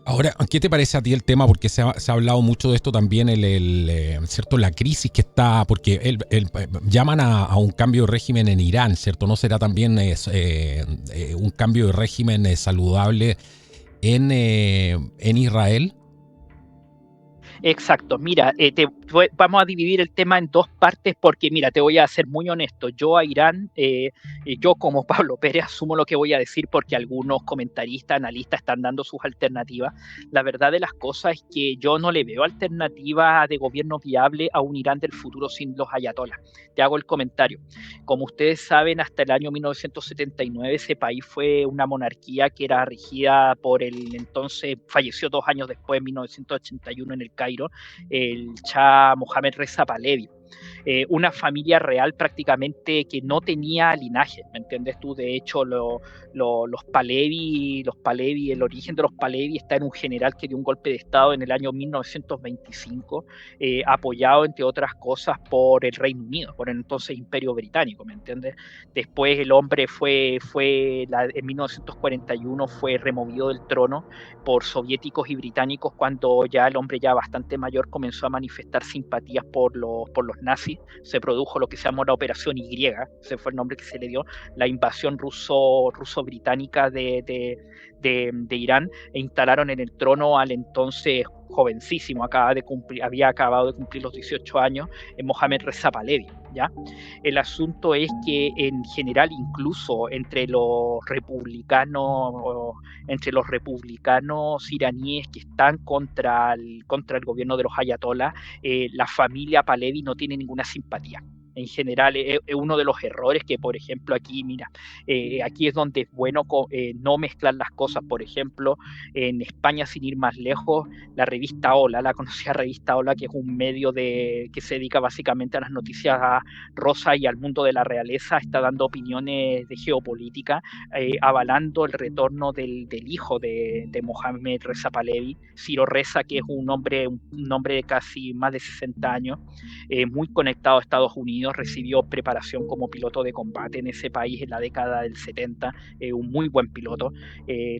Ahora, ¿qué te parece a ti el tema? Porque se ha hablado mucho de esto también, ¿cierto? La crisis que está, porque llaman a un cambio de régimen en Irán, ¿cierto? ¿No será también un cambio de régimen saludable en Israel? Exacto, mira, vamos a dividir el tema en dos partes porque, mira, te voy a ser muy honesto, yo a Irán, yo como Pablo Pérez asumo lo que voy a decir porque algunos comentaristas, analistas están dando sus alternativas. La verdad de las cosas es que yo no le veo alternativa de gobierno viable a un Irán del futuro sin los ayatolás. Te hago el comentario. Como ustedes saben, hasta el año 1979 ese país fue una monarquía que era regida por el entonces, falleció 2 años después, en 1981 en el Cairo, el Shah Mohammad Reza Pahlavi. Una familia real prácticamente que no tenía linaje, ¿me entiendes tú? De hecho, los Pahlavi, el origen de los Pahlavi está en un general que dio un golpe de estado en el año 1925, apoyado entre otras cosas por el Reino Unido, por el entonces Imperio Británico, ¿me entiendes? Después el hombre en 1941 fue removido del trono por soviéticos y británicos cuando ya el hombre ya bastante mayor comenzó a manifestar simpatías por los nazis. Se produjo lo que se llamó la Operación Y, ese fue el nombre que se le dio, la invasión ruso-británica de Irán, e instalaron en el trono al entonces jovencísimo, había acabado de cumplir los 18 años, Mohammad Reza Pahlavi, ¿ya? El asunto es que en general, incluso entre los republicanos iraníes que están contra el gobierno de los ayatolás, la familia Pahlavi no tiene ninguna simpatía. En general, es uno de los errores que, por ejemplo, aquí, mira, aquí es donde es bueno no mezclar las cosas. Por ejemplo, en España, sin ir más lejos, la revista Hola, la conocida revista Hola, que es un medio que se dedica básicamente a las noticias rosas y al mundo de la realeza, está dando opiniones de geopolítica, avalando el retorno del hijo de Mohammad Reza Pahlavi, Ciro Reza, que es un hombre de casi más de 60 años, muy conectado a Estados Unidos, recibió preparación como piloto de combate en ese país en la década del 70, un muy buen piloto.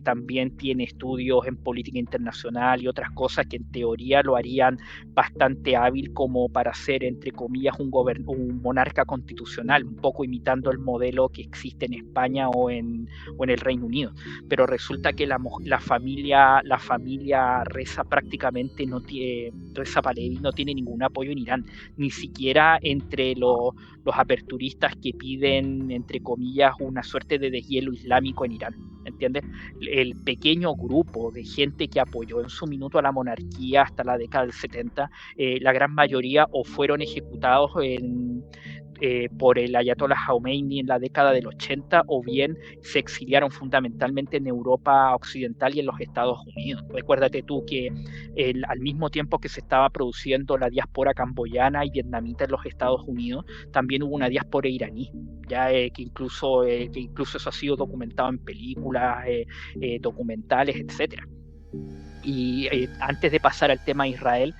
También tiene estudios en política internacional y otras cosas que en teoría lo harían bastante hábil como para ser, entre comillas, un monarca constitucional, un poco imitando el modelo que existe en España o en el Reino Unido. Pero resulta que la familia Reza prácticamente Reza Pahlavi no tiene ningún apoyo en Irán, ni siquiera entre los aperturistas que piden, entre comillas, una suerte de deshielo islámico en Irán, ¿entiendes? El pequeño grupo de gente que apoyó en su minuto a la monarquía hasta la década del 70, la gran mayoría o fueron ejecutados por el Ayatollah Khomeini en la década del 80, o bien se exiliaron fundamentalmente en Europa Occidental y en los Estados Unidos. Recuérdate tú que al mismo tiempo que se estaba produciendo la diáspora camboyana y vietnamita en los Estados Unidos, también hubo una diáspora iraní, ya que incluso eso ha sido documentado en películas, documentales, etcétera. Y antes de pasar al tema de Israel,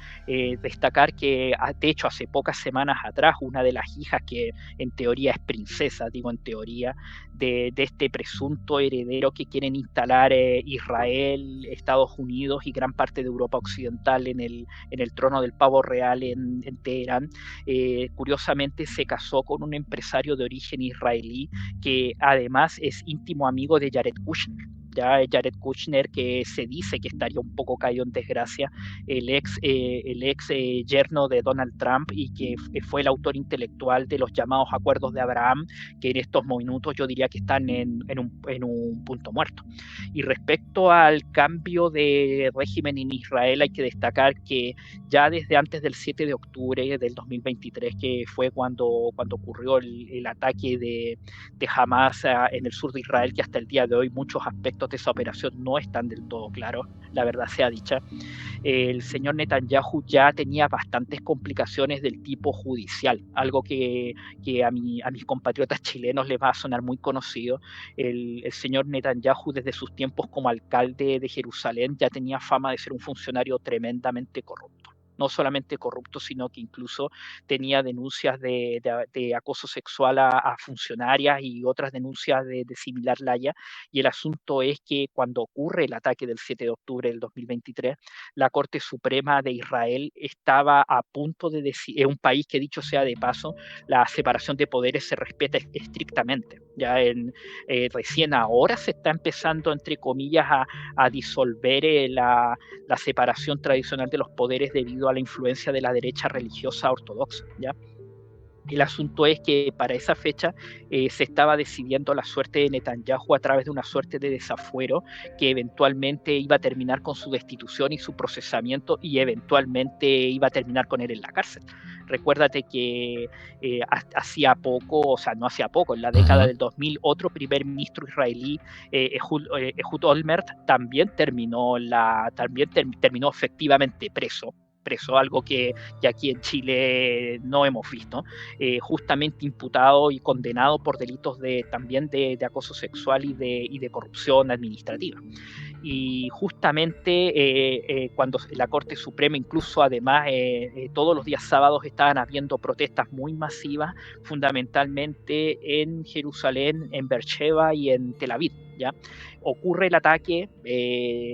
destacar que, de hecho, hace pocas semanas atrás, una de las hijas que en teoría es princesa, digo en teoría, de este presunto heredero que quieren instalar Israel, Estados Unidos y gran parte de Europa Occidental en el trono del pavo real en Teherán, curiosamente se casó con un empresario de origen israelí que además es íntimo amigo de Jared Kushner. Ya Jared Kushner, que se dice que estaría un poco caído en desgracia, el ex yerno de Donald Trump y que fue el autor intelectual de los llamados Acuerdos de Abraham, que en estos minutos yo diría que están en un punto muerto. Y respecto al cambio de régimen en Israel, hay que destacar que ya desde antes del 7 de octubre del 2023, que fue cuando ocurrió el ataque de Hamas en el sur de Israel, que hasta el día de hoy muchos aspectos de esa operación no están del todo claros, la verdad sea dicha, el señor Netanyahu ya tenía bastantes complicaciones del tipo judicial, algo que a mis compatriotas chilenos les va a sonar muy conocido. El señor Netanyahu, desde sus tiempos como alcalde de Jerusalén, ya tenía fama de ser un funcionario tremendamente corrupto. No solamente corrupto, sino que incluso tenía denuncias de acoso sexual a funcionarias y otras denuncias de similar laya. Y el asunto es que cuando ocurre el ataque del 7 de octubre del 2023, la Corte Suprema de Israel estaba a punto de decir, es un país que, dicho sea de paso, la separación de poderes se respeta estrictamente. Ya recién ahora se está empezando, entre comillas, a disolver la separación tradicional de los poderes debido a la influencia de la derecha religiosa ortodoxa, ¿ya? El asunto es que para esa fecha se estaba decidiendo la suerte de Netanyahu a través de una suerte de desafuero que eventualmente iba a terminar con su destitución y su procesamiento y eventualmente iba a terminar con él en la cárcel. Recuérdate que hacía poco, o sea, no hacía poco, en la década del 2000, otro primer ministro israelí, Ehud Olmert, también terminó efectivamente preso, algo que aquí en Chile no hemos visto, justamente imputado y condenado por delitos también de acoso sexual y de corrupción administrativa. Y justamente cuando la Corte Suprema, incluso además todos los días sábados estaban habiendo protestas muy masivas, fundamentalmente en Jerusalén, en Beersheba y en Tel Aviv, ¿ya? Ocurre el ataque,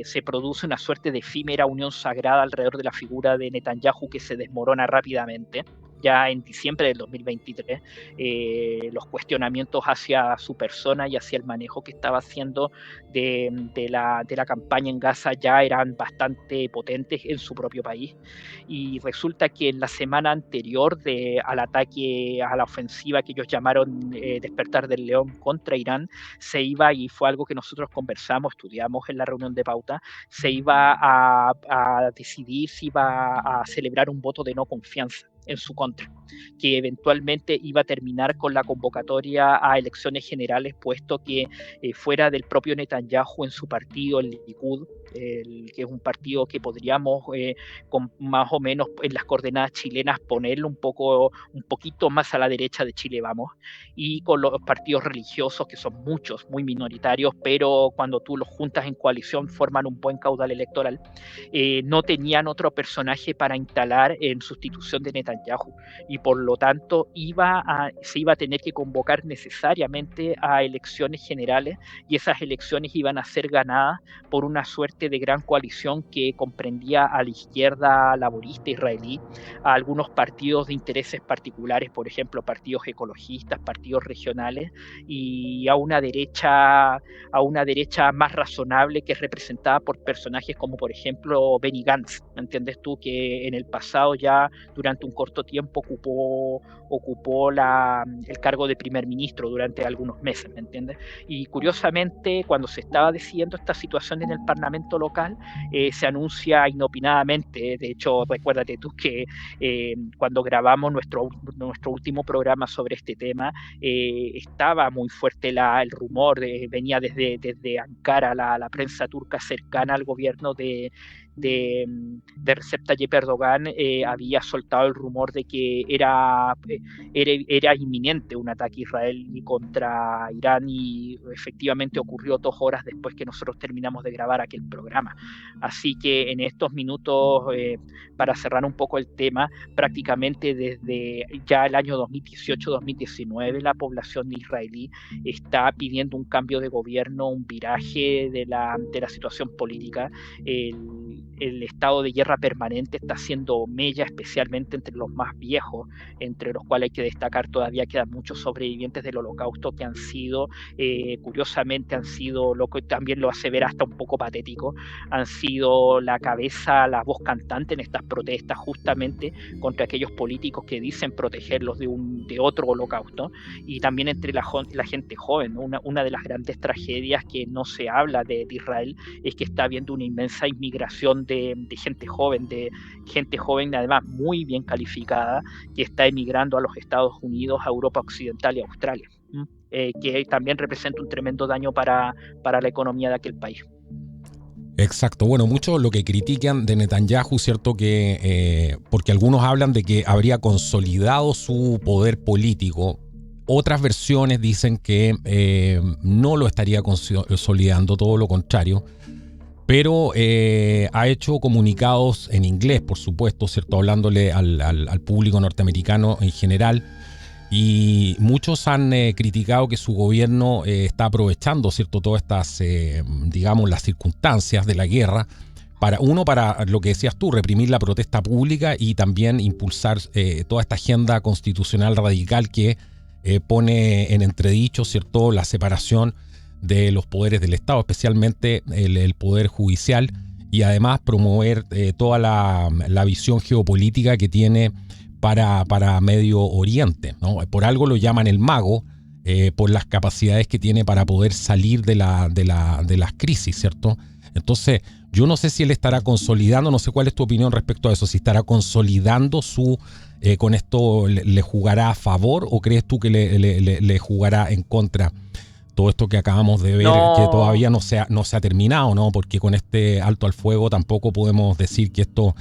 se produce una suerte de efímera unión sagrada alrededor de la figura de Netanyahu que se desmorona rápidamente. Ya en diciembre del 2023, los cuestionamientos hacia su persona y hacia el manejo que estaba haciendo de la campaña en Gaza ya eran bastante potentes en su propio país. Y resulta que en la semana anterior al ataque, a la ofensiva que ellos llamaron Despertar del León contra Irán, se iba, y fue algo que nosotros conversamos, estudiamos en la reunión de pauta, se iba a decidir si iba a celebrar un voto de no confianza en su contra, que eventualmente iba a terminar con la convocatoria a elecciones generales, puesto que fuera del propio Netanyahu en su partido, el Likud, que es un partido que podríamos con más o menos en las coordenadas chilenas ponerlo un poquito más a la derecha de Chile Vamos, y con los partidos religiosos, que son muchos, muy minoritarios, pero cuando tú los juntas en coalición forman un buen caudal electoral, no tenían otro personaje para instalar en sustitución de Netanyahu, y por lo tanto se iba a tener que convocar necesariamente a elecciones generales, y esas elecciones iban a ser ganadas por una suerte de gran coalición que comprendía a la izquierda laborista israelí, a algunos partidos de intereses particulares, por ejemplo, partidos ecologistas, partidos regionales, y a una derecha más razonable que es representada por personajes como, por ejemplo, Benny Gantz, ¿me entiendes tú? Que en el pasado ya durante un corto tiempo ocupó el cargo de primer ministro durante algunos meses, ¿me entiendes? Y curiosamente, cuando se estaba decidiendo esta situación en el Parlamento local, se anuncia inopinadamente, de hecho, recuérdate tú que cuando grabamos nuestro último programa sobre este tema, estaba muy fuerte el rumor, venía desde Ankara, la prensa turca cercana al gobierno de de Recep Tayyip Erdogan había soltado el rumor de que era inminente un ataque israelí contra Irán, y efectivamente ocurrió 2 horas después que nosotros terminamos de grabar aquel programa. Así que en estos minutos, para cerrar un poco el tema, prácticamente desde ya el año 2018-2019 la población israelí está pidiendo un cambio de gobierno, un viraje de la situación política. El estado de guerra permanente está haciendo mella, especialmente entre los más viejos, entre los cuales hay que destacar todavía quedan muchos sobrevivientes del Holocausto que han sido, curiosamente han sido, lo que también lo hace ver hasta un poco patético, han sido la cabeza, la voz cantante en estas protestas justamente contra aquellos políticos que dicen protegerlos de otro holocausto, y también entre la gente joven. Una de las grandes tragedias que no se habla de Israel es que está habiendo una inmensa inmigración de gente joven además muy bien calificada, que está emigrando a los Estados Unidos, a Europa Occidental y a Australia, que también representa un tremendo daño para la economía de aquel país. Exacto. Bueno, muchos lo que critican de Netanyahu, ¿cierto? Que porque algunos hablan de que habría consolidado su poder político. Otras versiones dicen que no lo estaría consolidando, todo lo contrario. Pero ha hecho comunicados en inglés, por supuesto, ¿cierto? Hablándole al público norteamericano en general. Y muchos han criticado que su gobierno está aprovechando, ¿cierto?, todas estas, digamos, las circunstancias de la guerra para lo que decías tú, reprimir la protesta pública y también impulsar toda esta agenda constitucional radical que pone en entredicho, ¿cierto?, la separación de los poderes del Estado, especialmente el poder judicial, y además promover toda la visión geopolítica que tiene para Medio Oriente, ¿no? Por algo lo llaman el mago, por las capacidades que tiene para poder salir de las crisis, ¿cierto? Entonces, yo no sé si él estará consolidando, no sé cuál es tu opinión respecto a eso, si estará consolidando con esto le jugará a favor, o crees tú que le jugará en contra todo esto que acabamos de ver, que todavía no se ha terminado, ¿no? Porque con este alto al fuego tampoco podemos decir que esto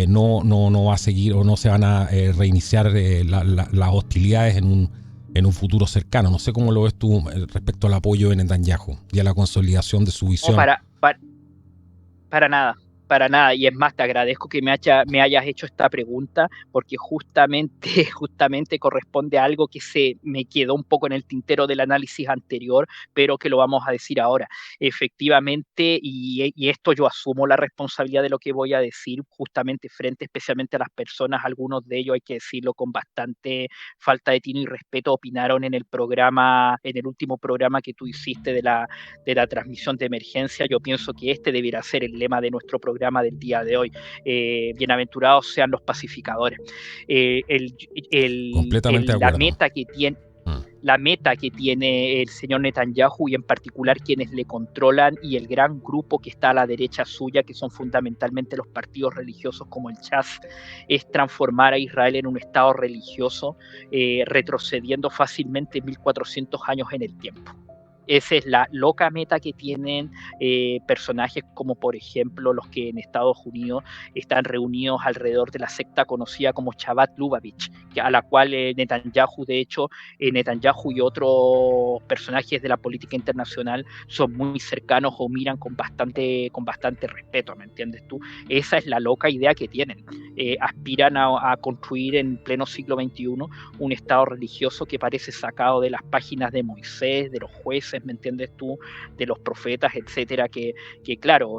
no va a seguir, o no se van a reiniciar las hostilidades en un futuro cercano. No sé cómo lo ves tú respecto al apoyo de Netanyahu y a la consolidación de su visión. No, para nada, y es más, te agradezco que me hayas hecho esta pregunta, porque justamente corresponde a algo que se me quedó un poco en el tintero del análisis anterior, pero que lo vamos a decir ahora. Efectivamente, y esto yo asumo la responsabilidad de lo que voy a decir, justamente frente especialmente a las personas, algunos de ellos, hay que decirlo con bastante falta de tino y respeto, opinaron en el último programa que tú hiciste de la transmisión de emergencia. Yo pienso que este debería ser el lema de nuestro programa del día de hoy. Bienaventurados sean los pacificadores. Completamente de acuerdo. La meta que tiene el señor Netanyahu, y en particular quienes le controlan, y el gran grupo que está a la derecha suya, que son fundamentalmente los partidos religiosos como el Chas, es transformar a Israel en un estado religioso, retrocediendo fácilmente 1400 años en el tiempo. Esa es la loca meta que tienen personajes como, por ejemplo, los que en Estados Unidos están reunidos alrededor de la secta conocida como Chabad Lubavitch, a la cual Netanyahu y otros personajes de la política internacional son muy cercanos o miran con bastante respeto, ¿me entiendes tú? Esa es la loca idea que tienen. Aspiran a construir en pleno siglo XXI un estado religioso que parece sacado de las páginas de Moisés, de los jueces, ¿me entiendes tú?, de los profetas, etcétera, que claro,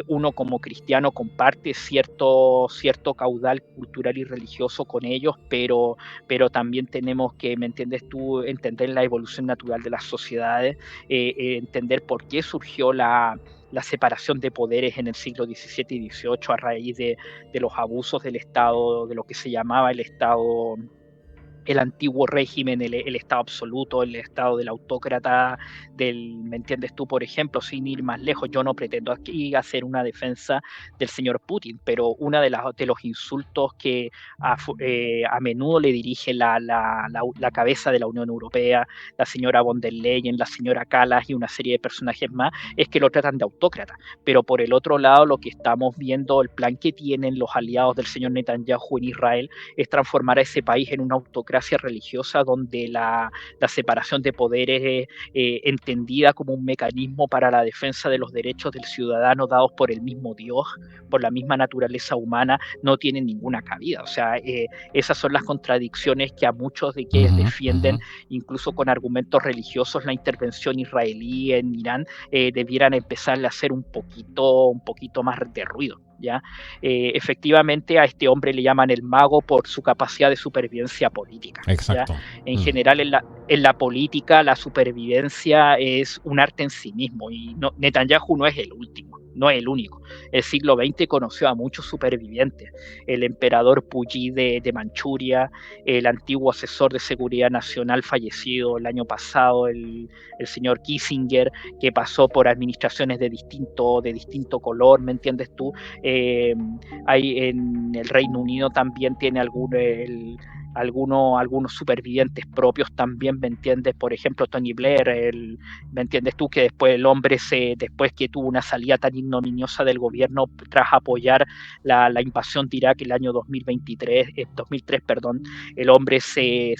uno como cristiano comparte cierto caudal cultural y religioso con ellos, pero también tenemos que, ¿me entiendes tú?, entender la evolución natural de las sociedades, entender por qué surgió la separación de poderes en el siglo XVII y XVIII a raíz de los abusos del Estado, de lo que se llamaba el Estado el antiguo régimen, el Estado absoluto, el Estado del autócrata, ¿me entiendes tú? Por ejemplo, sin ir más lejos, yo no pretendo aquí hacer una defensa del señor Putin, pero uno de los insultos que a menudo le dirige la cabeza de la Unión Europea, la señora von der Leyen, la señora Kallas y una serie de personajes más, es que lo tratan de autócrata. Pero por el otro lado, lo que estamos viendo, el plan que tienen los aliados del señor Netanyahu en Israel, es transformar a ese país en una autocracia religiosa donde la separación de poderes es entendida como un mecanismo para la defensa de los derechos del ciudadano dados por el mismo Dios, por la misma naturaleza humana, no tienen ninguna cabida. O sea, esas son las contradicciones que a muchos de quienes defienden, incluso con argumentos religiosos, la intervención israelí en Irán, debieran empezar a hacer un poquito más de ruido. ¿Ya? Efectivamente a este hombre le llaman el mago por su capacidad de supervivencia política. Exacto. ¿Ya? En general en la política la supervivencia es un arte en sí mismo y Netanyahu no es el último, no es el único. El siglo XX conoció a muchos supervivientes. El emperador Puyi de Manchuria, el antiguo asesor de seguridad nacional fallecido el año pasado, el señor Kissinger, que pasó por administraciones de distinto color, ¿me entiendes tú? Hay en el Reino Unido también tiene algunos supervivientes propios también, ¿me entiendes? Por ejemplo, Tony Blair, ¿me entiendes tú? Que después el hombre, después que tuvo una salida tan ignominiosa del gobierno tras apoyar la invasión de Irak el año 2003, el hombre se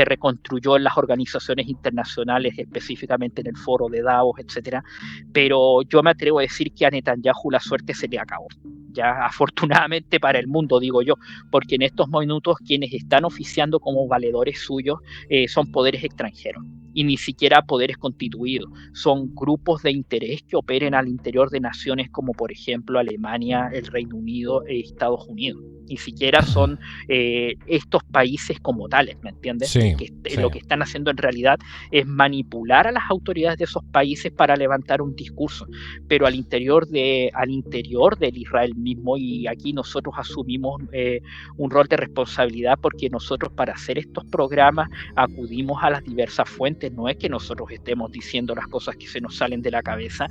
reconstruyó en las organizaciones internacionales, específicamente en el foro de Davos, etcétera. Pero yo me atrevo a decir que a Netanyahu la suerte se le acabó. Ya afortunadamente para el mundo, digo yo, porque en estos minutos quienes están oficiando como valedores suyos son poderes extranjeros y ni siquiera poderes constituidos, son grupos de interés que operen al interior de naciones como por ejemplo Alemania, el Reino Unido e Estados Unidos, ni siquiera son estos países como tales, ¿me entiendes? Sí, Lo que están haciendo en realidad es manipular a las autoridades de esos países para levantar un discurso, pero al interior del Israel mismo, y aquí nosotros asumimos un rol de responsabilidad porque nosotros para hacer estos programas acudimos a las diversas fuentes, no es que nosotros estemos diciendo las cosas que se nos salen de la cabeza.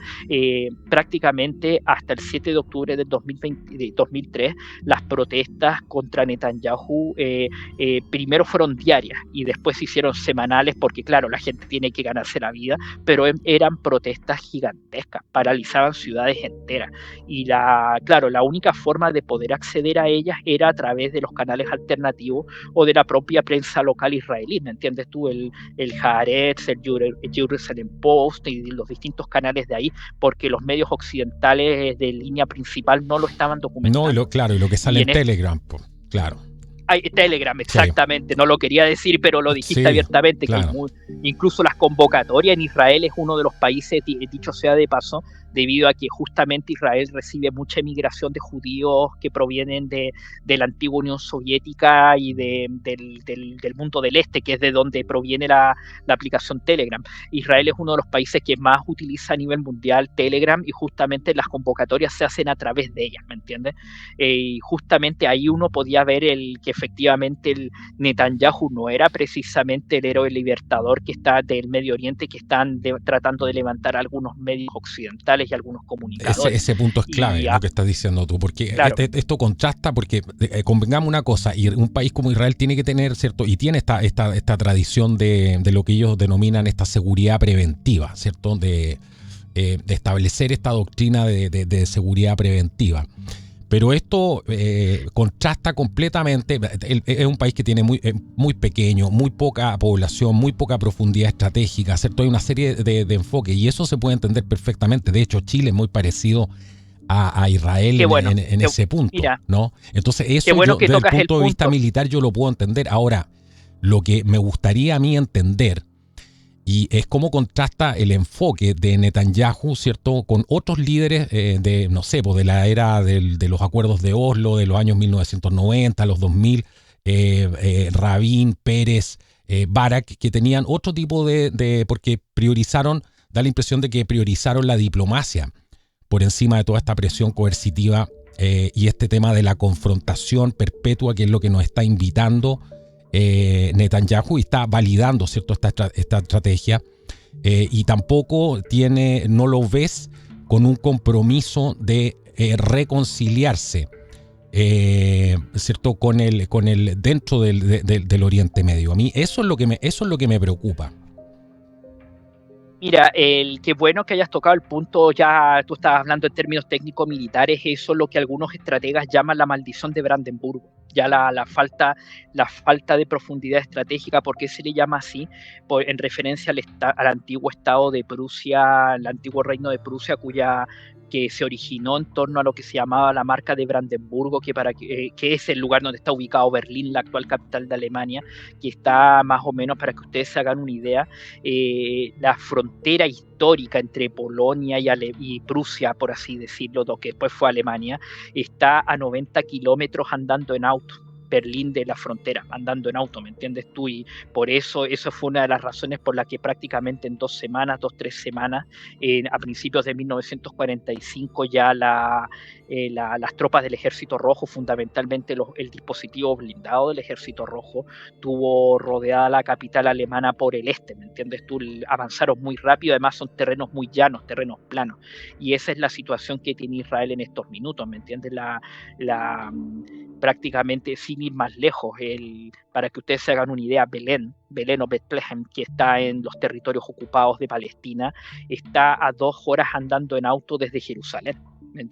Prácticamente hasta el 7 de octubre del 2003 las protestas contra Netanyahu primero fueron diarias y después se hicieron semanales porque claro, la gente tiene que ganarse la vida, pero eran protestas gigantescas, paralizaban ciudades enteras y la única forma de poder acceder a ellas era a través de los canales alternativos o de la propia prensa local israelí, ¿me entiendes tú? El Haaretz, el Jerusalem Post y los distintos canales de ahí, porque los medios occidentales de línea principal no lo estaban documentando. No, y lo que sale en Telegram, claro. Telegram, exactamente, sí. No lo quería decir, pero lo dijiste abiertamente, claro. Que incluso las convocatorias en Israel es uno de los países, dicho sea de paso, debido a que justamente Israel recibe mucha emigración de judíos que provienen de la antigua Unión Soviética y del mundo del este, que es de donde proviene la aplicación Telegram. Israel es uno de los países que más utiliza a nivel mundial Telegram y justamente las convocatorias se hacen a través de ellas, ¿me entiendes? Y justamente ahí uno podía ver que efectivamente el Netanyahu no era precisamente el héroe libertador que está del Medio Oriente, que están tratando de levantar algunos medios occidentales y algunos comunicadores. Ese punto es clave, lo que estás diciendo tú, porque claro. Esto contrasta, porque convengamos una cosa, y un país como Israel tiene que tener, ¿cierto? Y tiene esta tradición de lo que ellos denominan esta seguridad preventiva, ¿cierto? De establecer esta doctrina de seguridad preventiva. Pero esto contrasta completamente. Es un país que tiene muy pequeño, muy poca población, muy poca profundidad estratégica, ¿cierto? Hay una serie de enfoques y eso se puede entender perfectamente. De hecho, Chile es muy parecido a Israel en ese punto, mira, ¿no? Entonces eso desde el punto de vista militar yo lo puedo entender. Ahora, lo que me gustaría a mí entender y es cómo contrasta el enfoque de Netanyahu, ¿cierto?, con otros líderes de la era de los acuerdos de Oslo, de los años 1990, los 2000, Rabin, Pérez, Barak, que tenían otro tipo porque da la impresión de que priorizaron la diplomacia por encima de toda esta presión coercitiva y este tema de la confrontación perpetua, que es lo que nos está invitando Netanyahu y está validando, ¿cierto?, esta estrategia, y tampoco no lo ves con un compromiso de reconciliarse, ¿cierto?, con el dentro del Oriente Medio. A mí eso es lo que me preocupa. Mira, qué bueno que hayas tocado el punto, ya tú estabas hablando en términos técnico-militares, eso es lo que algunos estrategas llaman la maldición de Brandenburgo, ya la falta de profundidad estratégica. ¿Por qué se le llama así? En referencia al antiguo estado de Prusia, el antiguo reino de Prusia, que se originó en torno a lo que se llamaba la marca de Brandenburgo, que es el lugar donde está ubicado Berlín, la actual capital de Alemania, que está más o menos, para que ustedes se hagan una idea, la frontera histórica entre Polonia y Prusia, por así decirlo, lo que después fue Alemania, está a 90 kilómetros andando en auto. Berlín de la frontera, andando en auto, ¿me entiendes tú? Y por eso fue una de las razones por la que prácticamente en 3 semanas, a principios de 1945, ya las tropas del Ejército Rojo, fundamentalmente el dispositivo blindado del Ejército Rojo, tuvo rodeada la capital alemana por el este, ¿me entiendes tú? Avanzaron muy rápido, además son terrenos muy llanos, terrenos planos, y esa es la situación que tiene Israel en estos minutos, ¿me entiendes? Prácticamente, sin ir más lejos, para que ustedes se hagan una idea, Belén o Bethlehem, que está en los territorios ocupados de Palestina, está a 2 horas andando en auto desde Jerusalén. ¿Me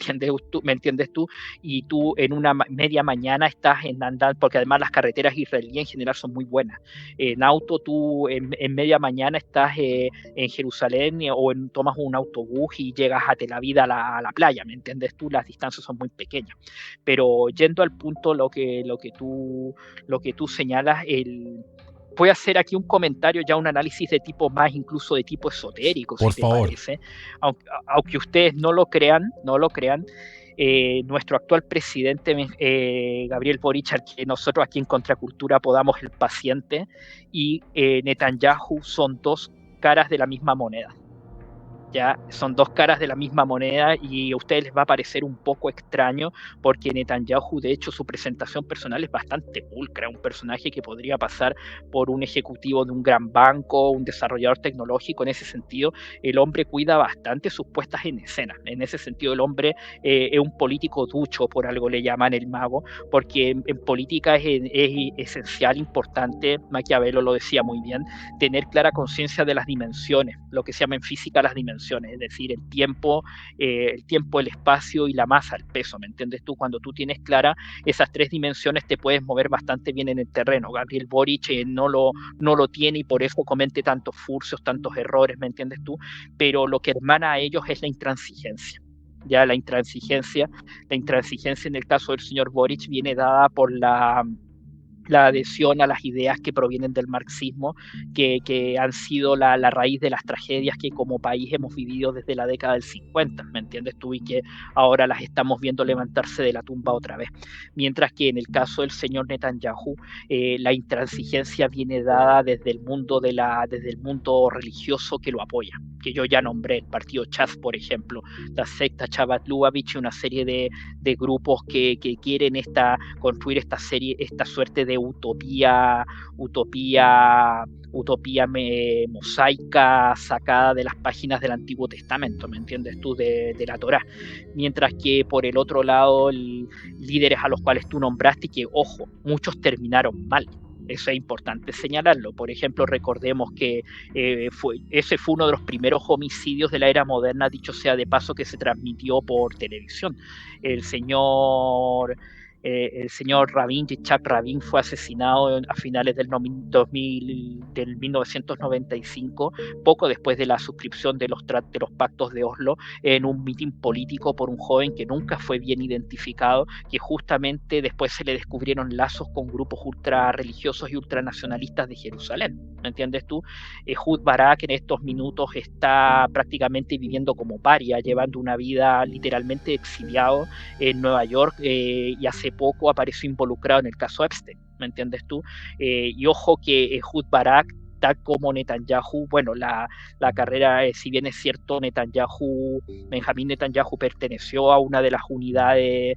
entiendes tú? Y tú en una media mañana estás andando, porque además las carreteras israelíes en general son muy buenas. En auto tú en media mañana estás en Jerusalén, o tomas un autobús y llegas a Tel Aviv a la playa, ¿me entiendes tú? Las distancias son muy pequeñas. Pero yendo al punto, lo que tú señalas, voy a hacer aquí un comentario, ya un análisis de tipo más, incluso de tipo esotérico, Por si favor. te parece. Aunque ustedes no lo crean, nuestro actual presidente, Gabriel Boric, al que nosotros aquí en Contracultura apodamos el paciente, y Netanyahu son 2 caras de la misma moneda. Ya son 2 caras de la misma moneda, y a ustedes les va a parecer un poco extraño porque Netanyahu, de hecho, su presentación personal es bastante pulcra, un personaje que podría pasar por un ejecutivo de un gran banco, un desarrollador tecnológico. En ese sentido, el hombre cuida bastante sus puestas en escena. En ese sentido, el hombre es un político ducho, por algo le llaman el mago, porque en política es esencial, importante, Maquiavelo lo decía muy bien, tener clara conciencia de las dimensiones, lo que se llama en física las dimensiones, es decir, el tiempo, el espacio y la masa, el peso, ¿me entiendes tú? Cuando tú tienes clara esas 3 dimensiones, te puedes mover bastante bien en el terreno. Gabriel Boric no lo tiene, y por eso comete tantos furcios, tantos errores, ¿me entiendes tú? Pero lo que hermana a ellos es la intransigencia. Ya la intransigencia en el caso del señor Boric viene dada por la adhesión a las ideas que provienen del marxismo, que han sido la raíz de las tragedias que como país hemos vivido desde la década del 50, ¿me entiendes tú? Y que ahora las estamos viendo levantarse de la tumba otra vez. Mientras que en el caso del señor Netanyahu, la intransigencia viene dada desde el mundo religioso que lo apoya, que yo ya nombré, el partido Chas, por ejemplo, la secta Chabad Lubavitch, y una serie de grupos que quieren construir esta suerte de utopía mosaica sacada de las páginas del Antiguo Testamento, ¿me entiendes tú? De la Torá. Mientras que por el otro lado, líderes a los cuales tú nombraste, y que, ojo, muchos terminaron mal. Eso es importante señalarlo. Por ejemplo, recordemos que ese fue uno de los primeros homicidios de la era moderna, dicho sea de paso, que se transmitió por televisión. El señor Rabin, Yitzhak Rabin, fue asesinado a finales del 1995, poco después de la suscripción de los pactos de Oslo, en un mitin político por un joven que nunca fue bien identificado, que justamente después se le descubrieron lazos con grupos ultra religiosos y ultranacionalistas de Jerusalén. ¿Me entiendes tú? Ehud Barak en estos minutos está prácticamente viviendo como paria, llevando una vida literalmente exiliado en Nueva York, y hace poco apareció involucrado en el caso Epstein, ¿me entiendes tú? Y ojo que Ehud Barak tal como Netanyahu, bueno, la carrera, si bien es cierto, Benjamín Netanyahu perteneció a una de las unidades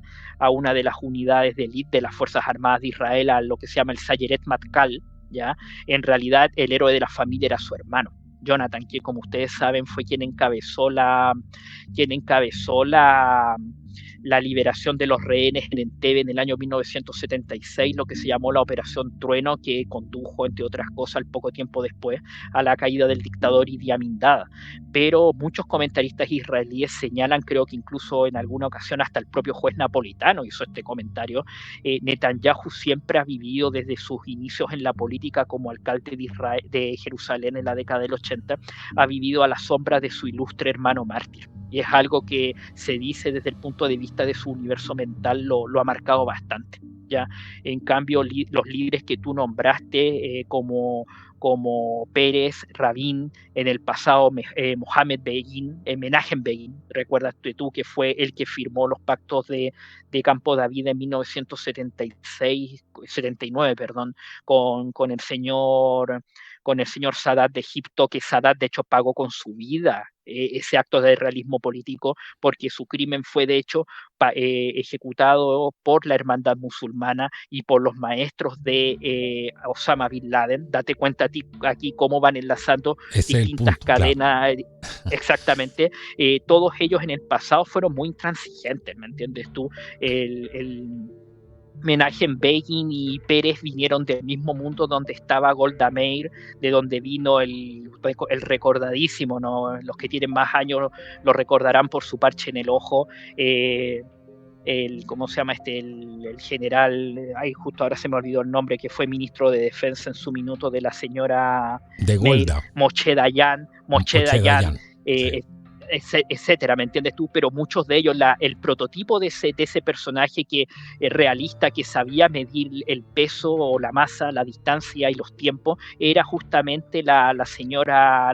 de élite de las Fuerzas Armadas de Israel, a lo que se llama el Sayeret Matkal, ¿ya? En realidad el héroe de la familia era su hermano, Jonathan, que como ustedes saben fue quien encabezó la liberación de los rehenes en Entebbe en el año 1976, lo que se llamó la Operación Trueno, que condujo, entre otras cosas, al poco tiempo después a la caída del dictador Idi Amin Dada. Pero muchos comentaristas israelíes señalan, creo que incluso en alguna ocasión hasta el propio juez napolitano hizo este comentario, Netanyahu siempre ha vivido desde sus inicios en la política como alcalde de Jerusalén en la década del 80, ha vivido a la sombra de su ilustre hermano mártir. Y es algo que se dice desde el punto de vista de su universo mental, lo ha marcado bastante. ¿Ya? En cambio, los líderes que tú nombraste, como Pérez, Rabin, en el pasado Mohammed Begin, Menachem Begin, recuerdas tú que fue el que firmó los pactos de Campo David en 1979, perdón, con el señor Sadat de Egipto, que Sadat de hecho pagó con su vida ese acto de realismo político, porque su crimen fue de hecho ejecutado por la hermandad musulmana y por los maestros de Osama Bin Laden. Date cuenta aquí cómo van enlazando distintas cadenas. Claro. Exactamente. Todos ellos en el pasado fueron muy intransigentes, ¿me entiendes tú? Menachem Begin y Pérez vinieron del mismo mundo donde estaba Golda Meir, de donde vino el recordadísimo, ¿no? Los que tienen más años lo recordarán por su parche en el ojo, ¿cómo se llama el general? Ay, justo ahora se me olvidó el nombre, que fue ministro de defensa en su minuto de la señora de Golda, Moshe Dayan, sí, etcétera, ¿me entiendes tú? Pero muchos de ellos, el prototipo de ese personaje que realista, que sabía medir el peso o la masa, la distancia y los tiempos, era justamente la señora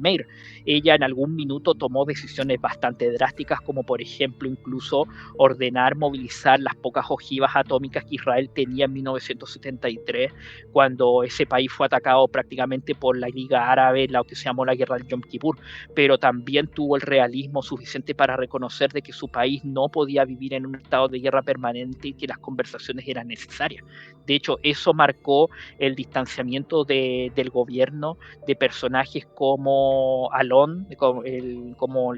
Meir. Ella en algún minuto tomó decisiones bastante drásticas, como por ejemplo incluso ordenar movilizar las pocas ojivas atómicas que Israel tenía en 1973, cuando ese país fue atacado prácticamente por la Liga Árabe, lo que se llamó la Guerra del Yom Kippur, pero también tuvo el realismo suficiente para reconocer de que su país no podía vivir en un estado de guerra permanente y que las conversaciones eran necesarias. De hecho, eso marcó el distanciamiento del gobierno de personajes como Alon, como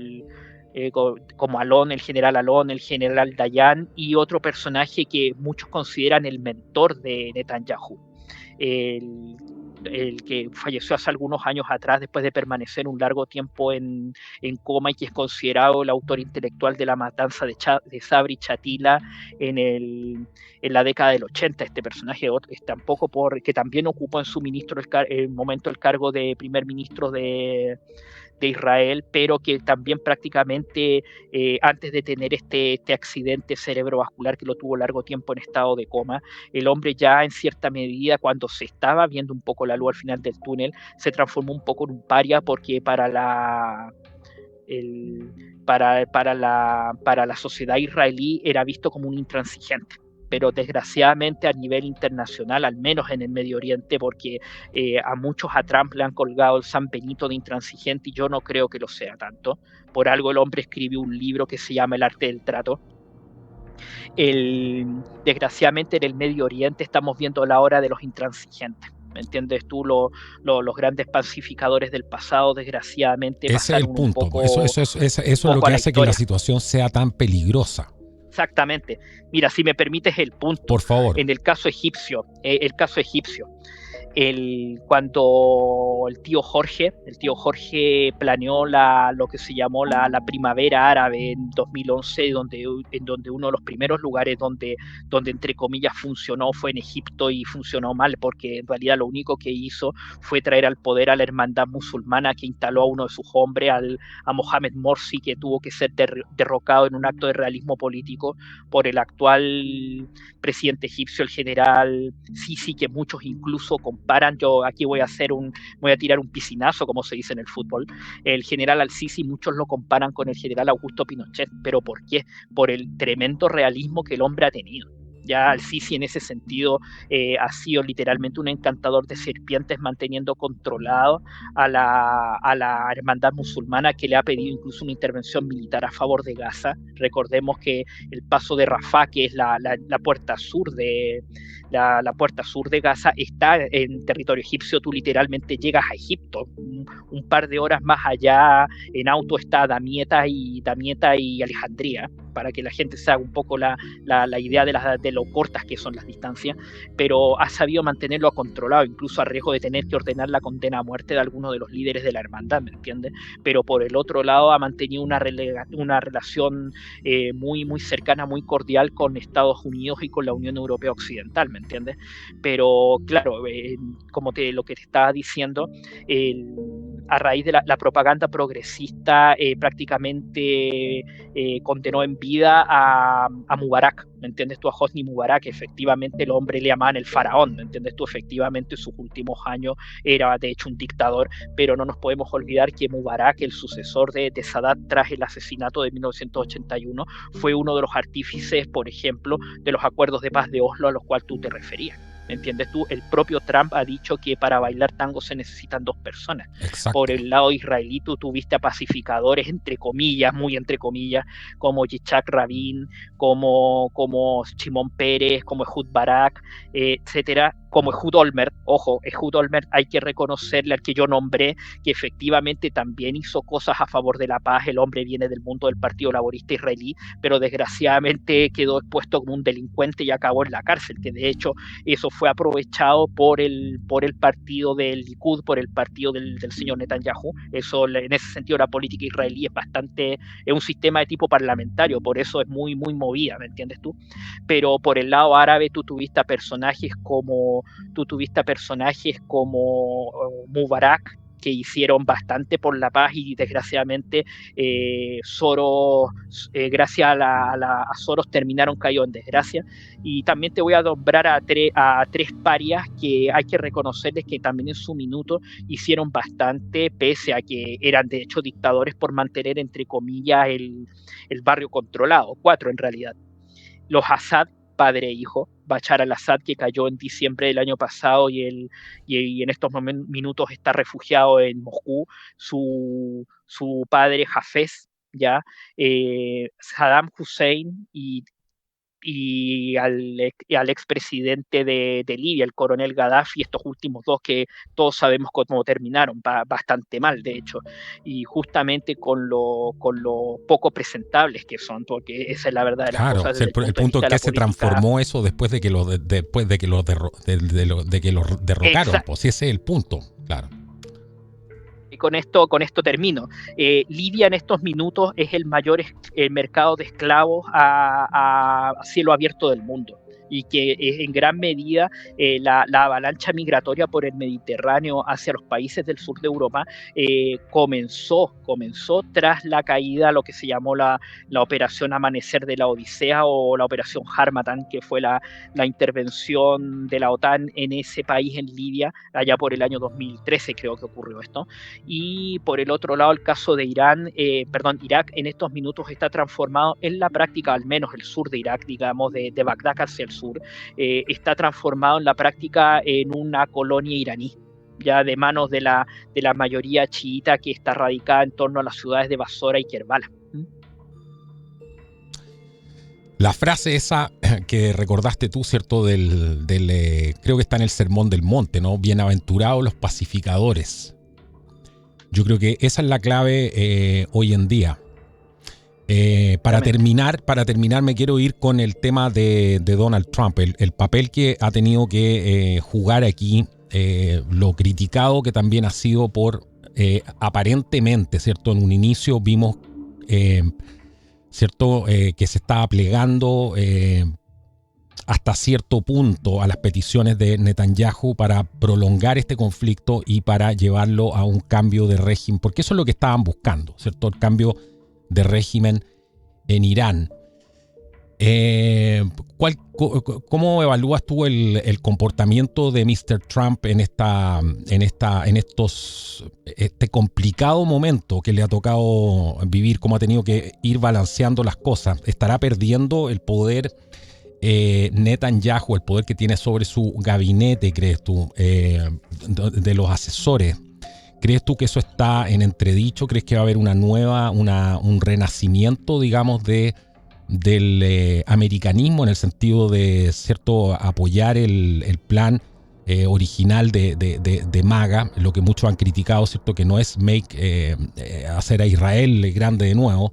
Alon, el general Alon, el general Dayan, y otro personaje que muchos consideran el mentor de Netanyahu, el que falleció hace algunos años atrás después de permanecer un largo tiempo en coma, y que es considerado el autor intelectual de la matanza de Sabri Chatila en la década del 80. Este personaje es tampoco que también ocupó en su momento el cargo de primer ministro de Israel, pero que también prácticamente antes de tener este accidente cerebrovascular que lo tuvo largo tiempo en estado de coma, el hombre ya en cierta medida, cuando se estaba viendo un poco la luz al final del túnel, se transformó un poco en un paria, porque para la sociedad israelí era visto como un intransigente. Pero desgraciadamente a nivel internacional, al menos en el Medio Oriente, porque a muchos a Trump le han colgado el San Benito de intransigente, y yo no creo que lo sea tanto. Por algo el hombre escribió un libro que se llama El arte del trato. Desgraciadamente en el Medio Oriente estamos viendo la hora de los intransigentes. ¿Me entiendes tú? Los grandes pacificadores del pasado, desgraciadamente, ese pasaron es el punto. Un poco, eso es lo que hace que la situación sea tan peligrosa. Exactamente. Mira, si me permites el punto. Por favor. En el caso egipcio, cuando el tío Jorge planeó lo que se llamó la primavera árabe en 2011, en donde uno de los primeros lugares donde entre comillas funcionó fue en Egipto, y funcionó mal, porque en realidad lo único que hizo fue traer al poder a la hermandad musulmana, que instaló a uno de sus hombres, a Mohamed Morsi, que tuvo que ser derrocado en un acto de realismo político por el actual presidente egipcio, el general Sisi, que muchos incluso comparan. Yo aquí voy a tirar un piscinazo, como se dice en el fútbol. El general al-Sisi muchos lo comparan con el general Augusto Pinochet. ¿Pero por qué? Por el tremendo realismo que el hombre ha tenido. Ya al-Sisi en ese sentido ha sido literalmente un encantador de serpientes, manteniendo controlado a la hermandad musulmana, que le ha pedido incluso una intervención militar a favor de Gaza. Recordemos que el paso de Rafah, que es la puerta sur la puerta sur de Gaza, está en territorio egipcio. Tú literalmente llegas a Egipto. Un par de horas más allá en auto está Damieta y Alejandría, para que la gente se haga un poco la idea de lo cortas que son las distancias, pero ha sabido mantenerlo controlado, incluso a riesgo de tener que ordenar la condena a muerte de algunos de los líderes de la hermandad, ¿me entiendes? Pero por el otro lado ha mantenido una relación muy, muy cercana, muy cordial con Estados Unidos y con la Unión Europea Occidental, ¿me entiendes? Pero claro, como lo que te estaba diciendo, a raíz de la propaganda progresista, prácticamente condenó en vida a Mubarak, ¿me entiendes tú? A Hosni Mubarak, efectivamente el hombre le llamaban el faraón, ¿me entiendes tú? Efectivamente sus últimos años era de hecho un dictador, pero no nos podemos olvidar que Mubarak, el sucesor de Sadat tras el asesinato de 1981, fue uno de los artífices, por ejemplo, de los acuerdos de paz de Oslo a los cuales tú te referías. ¿Me entiendes tú? El propio Trump ha dicho que para bailar tango se necesitan 2 personas. Exacto. Por el lado israelí tú tuviste a pacificadores, entre comillas, muy entre comillas, como Yitzhak Rabin, como Shimon Peres, como Ehud Barak, etcétera, como Ehud Olmert. Ojo, Ehud Olmert hay que reconocerle, al que yo nombré, que efectivamente también hizo cosas a favor de la paz. El hombre viene del mundo del Partido Laborista Israelí, pero desgraciadamente quedó expuesto como un delincuente y acabó en la cárcel, que de hecho eso fue aprovechado por el partido del Likud, por el partido del señor Netanyahu. Eso, en ese sentido, la política israelí es un sistema de tipo parlamentario, por eso es muy, muy movida, ¿me entiendes tú? Pero por el lado árabe tú tuviste personajes como Mubarak, que hicieron bastante por la paz, y desgraciadamente Soros, gracias a Soros, terminaron caídos en desgracia. Y también te voy a nombrar a tres parias que hay que reconocerles que también en su minuto hicieron bastante, pese a que eran de hecho dictadores, por mantener entre comillas el barrio controlado. 4 en realidad. Los Assad, padre e hijo. Bashar al-Assad, que cayó en diciembre del año pasado y en estos minutos está refugiado en Moscú. Su padre Hafez, ya, Saddam Hussein y al expresidente de Libia, el coronel Gaddafi, estos últimos 2 que todos sabemos cómo terminaron, bastante mal de hecho, y justamente con lo poco presentables que son, porque esa es la verdad de las cosas. Claro, el punto es que se transformó eso después de que los derrocaron, pues ese es el punto, claro. Y con esto termino. Libia en estos minutos es el mayor mercado de esclavos a cielo abierto del mundo, y que en gran medida la avalancha migratoria por el Mediterráneo hacia los países del sur de Europa comenzó tras la caída, lo que se llamó la operación Amanecer de la Odisea, o la operación Harmattan, que fue la intervención de la OTAN en ese país, en Libia, allá por el año 2013 creo que ocurrió esto. Y por el otro lado, el caso de Irak en estos minutos está transformado en la práctica, al menos el sur de Irak, digamos, de Bagdad hacia el sur, está transformado en la práctica en una colonia iraní, ya de manos de la mayoría chiita, que está radicada en torno a las ciudades de Basora y Kerbala. La frase esa que recordaste tú, ¿cierto? Creo que está en el Sermón del Monte, ¿no? Bienaventurados los pacificadores. Yo creo que esa es la clave hoy en día. Para terminar me quiero ir con el tema de Donald Trump, el papel que ha tenido que jugar aquí, lo criticado que también ha sido por aparentemente, ¿cierto? En un inicio vimos, ¿cierto? Que se estaba plegando hasta cierto punto a las peticiones de Netanyahu para prolongar este conflicto y para llevarlo a un cambio de régimen, porque eso es lo que estaban buscando, ¿cierto? El cambio de régimen en Irán. ¿Cómo evalúas tú el comportamiento de Mr. Trump en este complicado momento que le ha tocado vivir? ¿Cómo ha tenido que ir balanceando las cosas? ¿Estará perdiendo el poder Netanyahu, el poder que tiene sobre su gabinete, crees tú, de los asesores, ¿crees tú que eso está en entredicho? ¿Crees que va a haber un renacimiento, digamos, del americanismo en el sentido de, cierto, apoyar el plan original de MAGA, lo que muchos han criticado, cierto, que no es hacer a Israel grande de nuevo,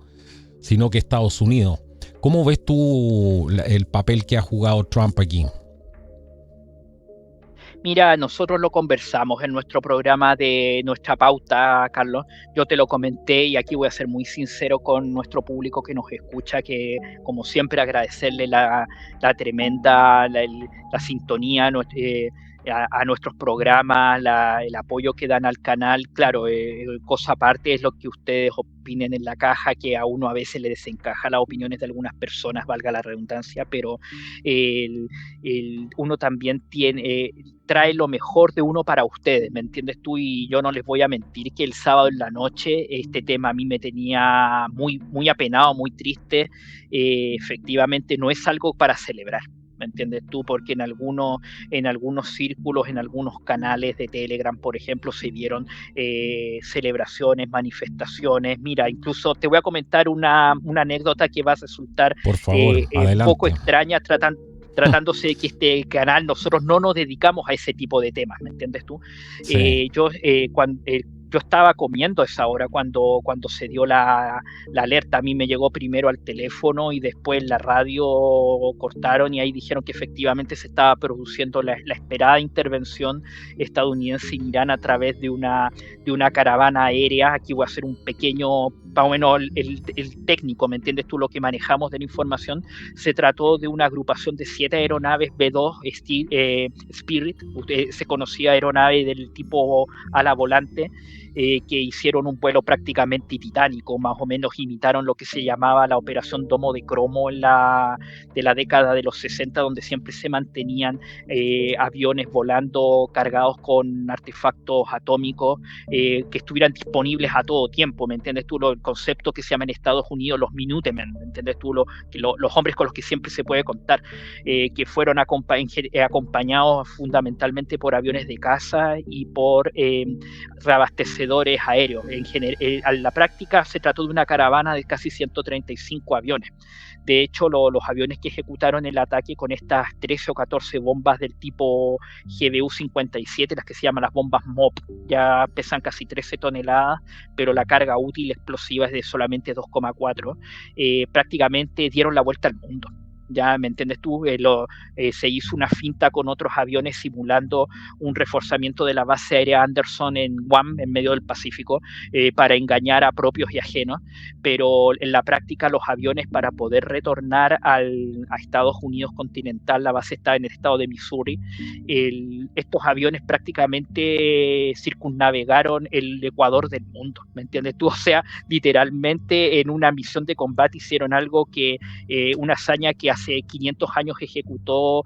sino que Estados Unidos? ¿Cómo ves tú el papel que ha jugado Trump aquí? Mira, nosotros lo conversamos en nuestro programa de nuestra pauta, Carlos. Yo te lo comenté y aquí voy a ser muy sincero con nuestro público que nos escucha, que como siempre agradecerle la tremenda, la sintonía a nuestros programas, el apoyo que dan al canal. Claro, cosa aparte es lo que ustedes opinen en la caja, que a uno a veces le desencaja las opiniones de algunas personas, valga la redundancia, pero uno también trae lo mejor de uno para ustedes, ¿me entiendes tú? Y yo no les voy a mentir que el sábado en la noche este tema a mí me tenía muy, muy apenado, muy triste. Efectivamente no es algo para celebrar, ¿me entiendes tú? Porque en algunos círculos, en algunos canales de Telegram, por ejemplo, se vieron celebraciones, manifestaciones. Mira, incluso te voy a comentar una anécdota que va a resultar Por favor, un poco adelante. extraña, tratándose de que este canal nosotros no nos dedicamos a ese tipo de temas, ¿me entiendes tú? Sí. Yo estaba comiendo a esa hora cuando se dio la alerta. A mí me llegó primero al teléfono y después la radio cortaron y ahí dijeron que efectivamente se estaba produciendo la esperada intervención estadounidense en Irán a través de una caravana aérea. Aquí voy a hacer un pequeño, más o menos el técnico, ¿me entiendes tú? Lo que manejamos de la información. Se trató de una agrupación de 7 aeronaves B-2 Spirit, se conocía aeronave del tipo ala volante, que hicieron un vuelo prácticamente titánico, más o menos imitaron lo que se llamaba la operación Domo de Cromo de la década de los 60, donde siempre se mantenían aviones volando cargados con artefactos atómicos que estuvieran disponibles a todo tiempo, ¿me entiendes tú? El concepto que se llama en Estados Unidos los Minutemen, ¿me entiendes tú? Los hombres con los que siempre se puede contar, que fueron acompañados fundamentalmente por aviones de caza y por reabastecedores aéreos. A la práctica se trató de una caravana de casi 135 aviones. De hecho, los aviones que ejecutaron el ataque con estas 13 o 14 bombas del tipo GBU-57, las que se llaman las bombas MOP, ya pesan casi 13 toneladas, pero la carga útil explosiva es de solamente 2,4, prácticamente dieron la vuelta al mundo. Ya me entiendes tú, se hizo una finta con otros aviones simulando un reforzamiento de la base aérea Anderson en Guam, en medio del Pacífico, para engañar a propios y ajenos, pero en la práctica los aviones, para poder retornar a Estados Unidos continental, la base está en el estado de Missouri, estos aviones prácticamente circunnavegaron el Ecuador del mundo, ¿me entiendes tú? O sea, literalmente en una misión de combate hicieron algo que, una hazaña que hace 500 años ejecutó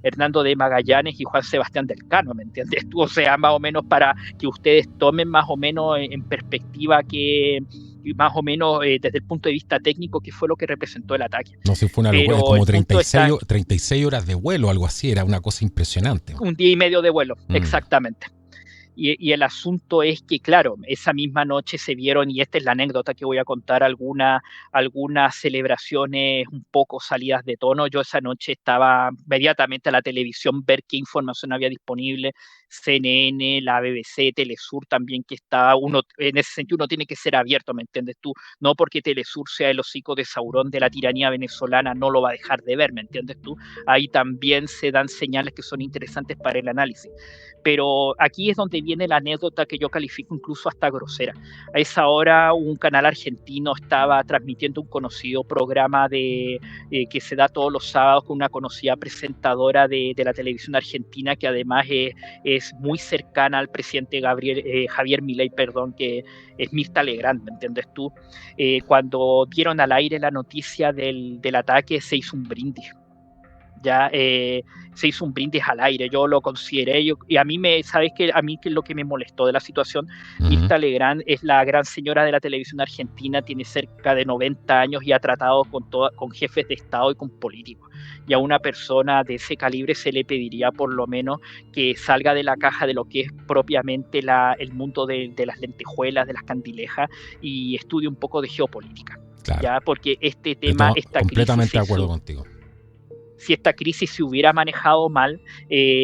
Hernando de Magallanes y Juan Sebastián del Cano, ¿me entiendes tú? O sea, más o menos para que ustedes tomen más o menos en perspectiva que más o menos desde el punto de vista técnico qué fue lo que representó el ataque. No sé, fue una locura, Pero como el punto 36 horas de vuelo, algo así, era una cosa impresionante. un día y medio de vuelo, exactamente. Y el asunto es que, claro, esa misma noche se vieron, y esta es la anécdota que voy a contar, algunas celebraciones un poco salidas de tono. Yo esa noche estaba inmediatamente a la televisión, ver qué información había disponible, CNN, la BBC, Telesur también, que estaba, en ese sentido uno tiene que ser abierto, ¿me entiendes tú? No porque Telesur sea el hocico de Saurón de la tiranía venezolana, no lo va a dejar de ver, ¿me entiendes tú? Ahí también se dan señales que son interesantes para el análisis. Pero aquí es donde viene la anécdota que yo califico incluso hasta grosera. A esa hora un canal argentino estaba transmitiendo un conocido programa que se da todos los sábados con una conocida presentadora de la televisión argentina, que además es muy cercana al presidente Javier Milei, perdón, que es Mirta Legrand, ¿me entiendes tú? Cuando dieron al aire la noticia del ataque, se hizo un brindis. Ya se hizo un brindis al aire, yo lo consideré, y a mí ¿sabes qué? A mí que es lo que me molestó de la situación, Ujú. Mirta Legrand es la gran señora de la televisión argentina, tiene cerca de 90 años y ha tratado con jefes de Estado y con políticos. Y a una persona de ese calibre se le pediría por lo menos que salga de la caja de lo que es propiamente el mundo de las lentejuelas, de las candilejas, y estudie un poco de geopolítica. Claro, Ya, porque este tema, esta crisis completamente se de acuerdo hizo, contigo. si esta crisis se hubiera manejado mal,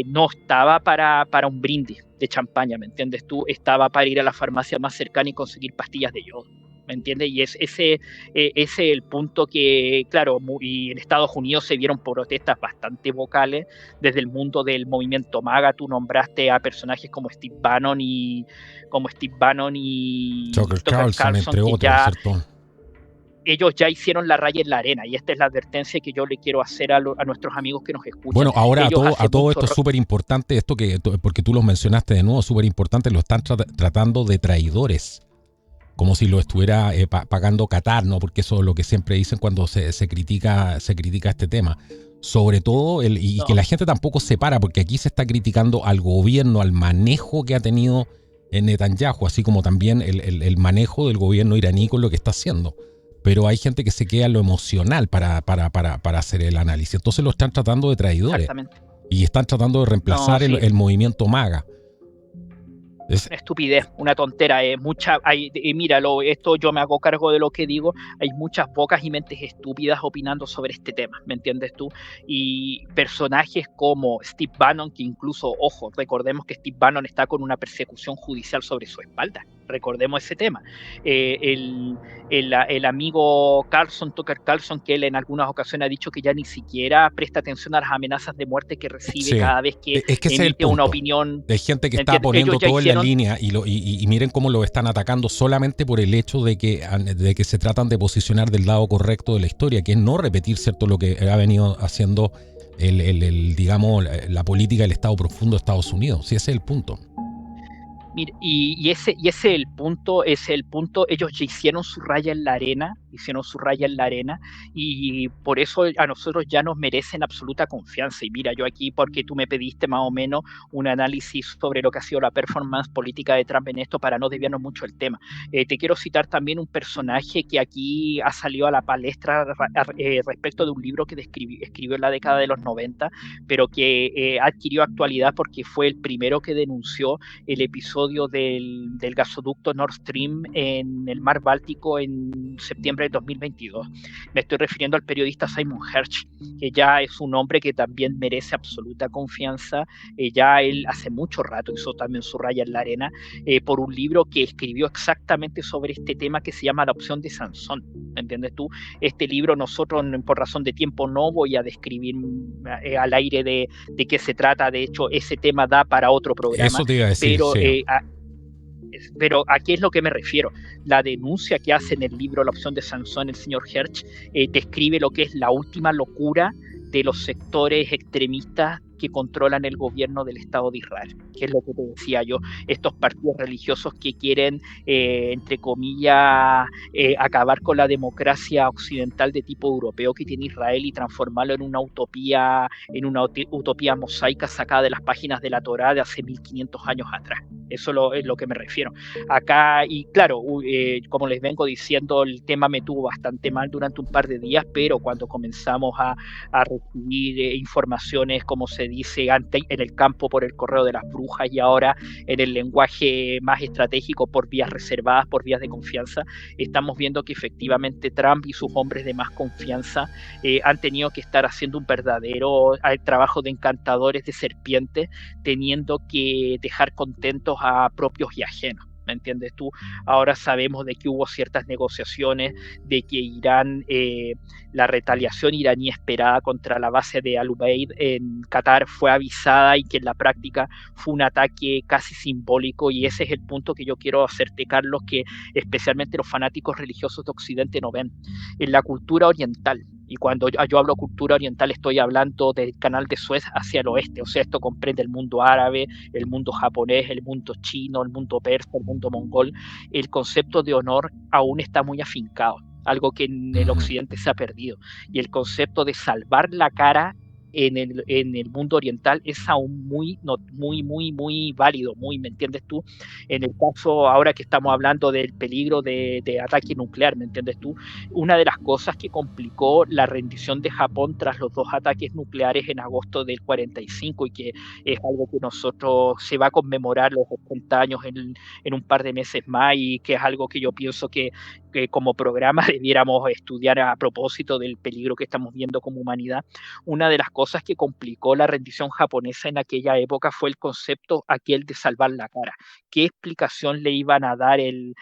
no estaba para un brindis de champaña, ¿me entiendes tú? Estaba para ir a la farmacia más cercana y conseguir pastillas de yodo, ¿me entiendes? Y ese es el punto que, claro, y en Estados Unidos se vieron protestas bastante vocales desde el mundo del movimiento MAGA. Tú nombraste a personajes como Steve Bannon y Tucker Tucker Carlson, Carlson, entre que otros, ya ¿cierto? ellos ya hicieron la raya en la arena, y esta es la advertencia que yo le quiero hacer a nuestros amigos que nos escuchan. Bueno, ahora Ellos a hace todo mucho esto es súper importante, porque tú los mencionaste de nuevo, súper importante, lo están tratando de traidores, como si lo estuviera pagando Qatar, ¿no? Porque eso es lo que siempre dicen cuando se critica este tema. Sobre todo, y que no, la gente tampoco se para, porque aquí se está criticando al gobierno, al manejo que ha tenido Netanyahu, así como también el manejo del gobierno iraní con lo que está haciendo. Pero hay gente que se queda en lo emocional para hacer el análisis. Entonces lo están tratando de traidores exactamente. y están tratando de No, reemplazar sí, el movimiento MAGA. Es, una estupidez, una tontera. Míralo, esto yo me hago cargo de lo que digo. Hay muchas bocas y mentes estúpidas opinando sobre este tema, ¿me entiendes tú? Y personajes como Steve Bannon, que incluso, ojo, recordemos que Steve Bannon está con una persecución judicial sobre su espalda. Recordemos ese tema. El amigo Tucker Carlson, que él en algunas ocasiones ha dicho que ya ni siquiera presta atención a las amenazas de muerte que recibe sí, cada vez que es que ese es el emite una punto. opinión. Hay gente que ¿Me está entiendes? Ellos poniendo ya todo en la hicieron, línea y miren cómo lo están atacando solamente por el hecho de que se tratan de posicionar del lado correcto de la historia, que es no repetir, ¿cierto?, lo que ha venido haciendo digamos, la política del Estado profundo de Estados Unidos. Sí, ese es el punto. mira, y ese es el punto, ellos ya hicieron su raya en la arena, y por eso a nosotros ya nos merecen absoluta confianza. Y mira, yo aquí, porque tú me pediste más o menos un análisis sobre lo que ha sido la performance política de Trump en esto, para no desviarnos mucho del tema. Te quiero citar también un personaje que aquí ha salido a la palestra respecto de un libro que escribió en la década de los 90, pero que adquirió actualidad porque fue el primero que denunció el episodio del gasoducto Nord Stream en el mar Báltico en septiembre de 2022. Me estoy refiriendo al periodista Simon Hersh, que ya es un hombre que también merece absoluta confianza. Ya él hace mucho rato hizo también su raya en la arena por un libro que escribió exactamente sobre este tema, que se llama La opción de Sansón. ¿Me entiendes tú? Este libro nosotros, por razón de tiempo, no voy a describir al aire de qué se trata. De hecho, ese tema da para otro programa, Eso te iba a decir, pero sí. ¿a qué es lo que me refiero? La denuncia que hace en el libro La opción de Sansón el señor Hersh describe lo que es la última locura de los sectores extremistas que controlan el gobierno del Estado de Israel, que es lo que te decía yo, estos partidos religiosos que quieren, entre comillas, acabar con la democracia occidental de tipo europeo que tiene Israel y transformarlo en una utopía mosaica sacada de las páginas de la Torá de hace 1500 años atrás. Eso es lo que me refiero. Acá, y claro, como les vengo diciendo, el tema me tuvo bastante mal durante un par de días, pero cuando comenzamos a recibir informaciones, como se dice antes, en el campo por el correo de las brujas, y ahora en el lenguaje más estratégico por vías reservadas, por vías de confianza, estamos viendo que efectivamente Trump y sus hombres de más confianza han tenido que estar haciendo un verdadero trabajo de encantadores de serpientes, teniendo que dejar contentos a propios y ajenos. ¿Me entiendes tú? Ahora sabemos de que hubo ciertas negociaciones, de que Irán, la retaliación iraní esperada contra la base de Al Ubaid en Qatar fue avisada, y que en la práctica fue un ataque casi simbólico. Y ese es el punto que yo quiero hacerte, Carlos, que especialmente los fanáticos religiosos de Occidente no ven. En la cultura oriental, y cuando yo hablo cultura oriental estoy hablando del canal de Suez hacia el oeste, o sea, esto comprende el mundo árabe, el mundo japonés, el mundo chino, el mundo persa, el mundo mongol. El concepto de honor aún está muy afincado, algo que en el occidente se ha perdido, y el concepto de salvar la cara en el mundo oriental es aún muy, no, muy válido, ¿me entiendes tú? En el caso ahora que estamos hablando del peligro de ataque nuclear, ¿me entiendes tú? Una de las cosas que complicó la rendición de Japón tras los dos ataques nucleares en agosto del 45 y que es algo que nosotros se va a conmemorar los 80 años en un par de meses más y que es algo que yo pienso que como programa debiéramos estudiar a propósito del peligro que estamos viendo como humanidad. Una de las cosas que complicó la rendición japonesa en aquella época fue el concepto aquel de salvar la cara. ¿Qué explicación le iban a dar el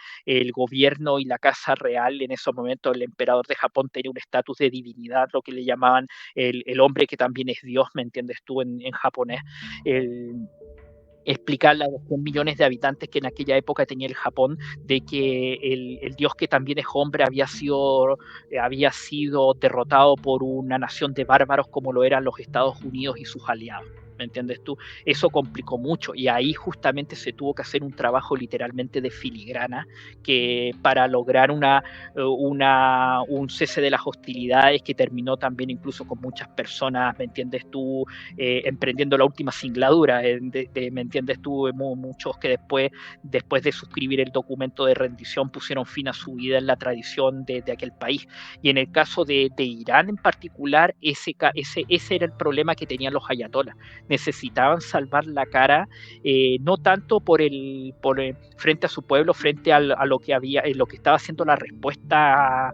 gobierno y la casa real? En esos momentos el emperador de Japón tenía un estatus de divinidad, lo que le llamaban el hombre que también es Dios, ¿me entiendes tú? En japonés. Explicarle a los 100 millones de habitantes que en aquella época tenía el Japón, de que el Dios que también es hombre había sido derrotado por una nación de bárbaros como lo eran los Estados Unidos y sus aliados. ¿Me entiendes tú? Eso complicó mucho y ahí justamente se tuvo que hacer un trabajo literalmente de filigrana que para lograr un cese de las hostilidades que terminó también incluso con muchas personas, ¿me entiendes tú? Emprendiendo la última singladura, ¿me entiendes tú? Muchos que después de suscribir el documento de rendición pusieron fin a su vida en la tradición de aquel país. Y en el caso de Irán en particular, ese era el problema que tenían los ayatolás. Necesitaban salvar la cara, no tanto frente a su pueblo, frente a lo que estaba haciendo la respuesta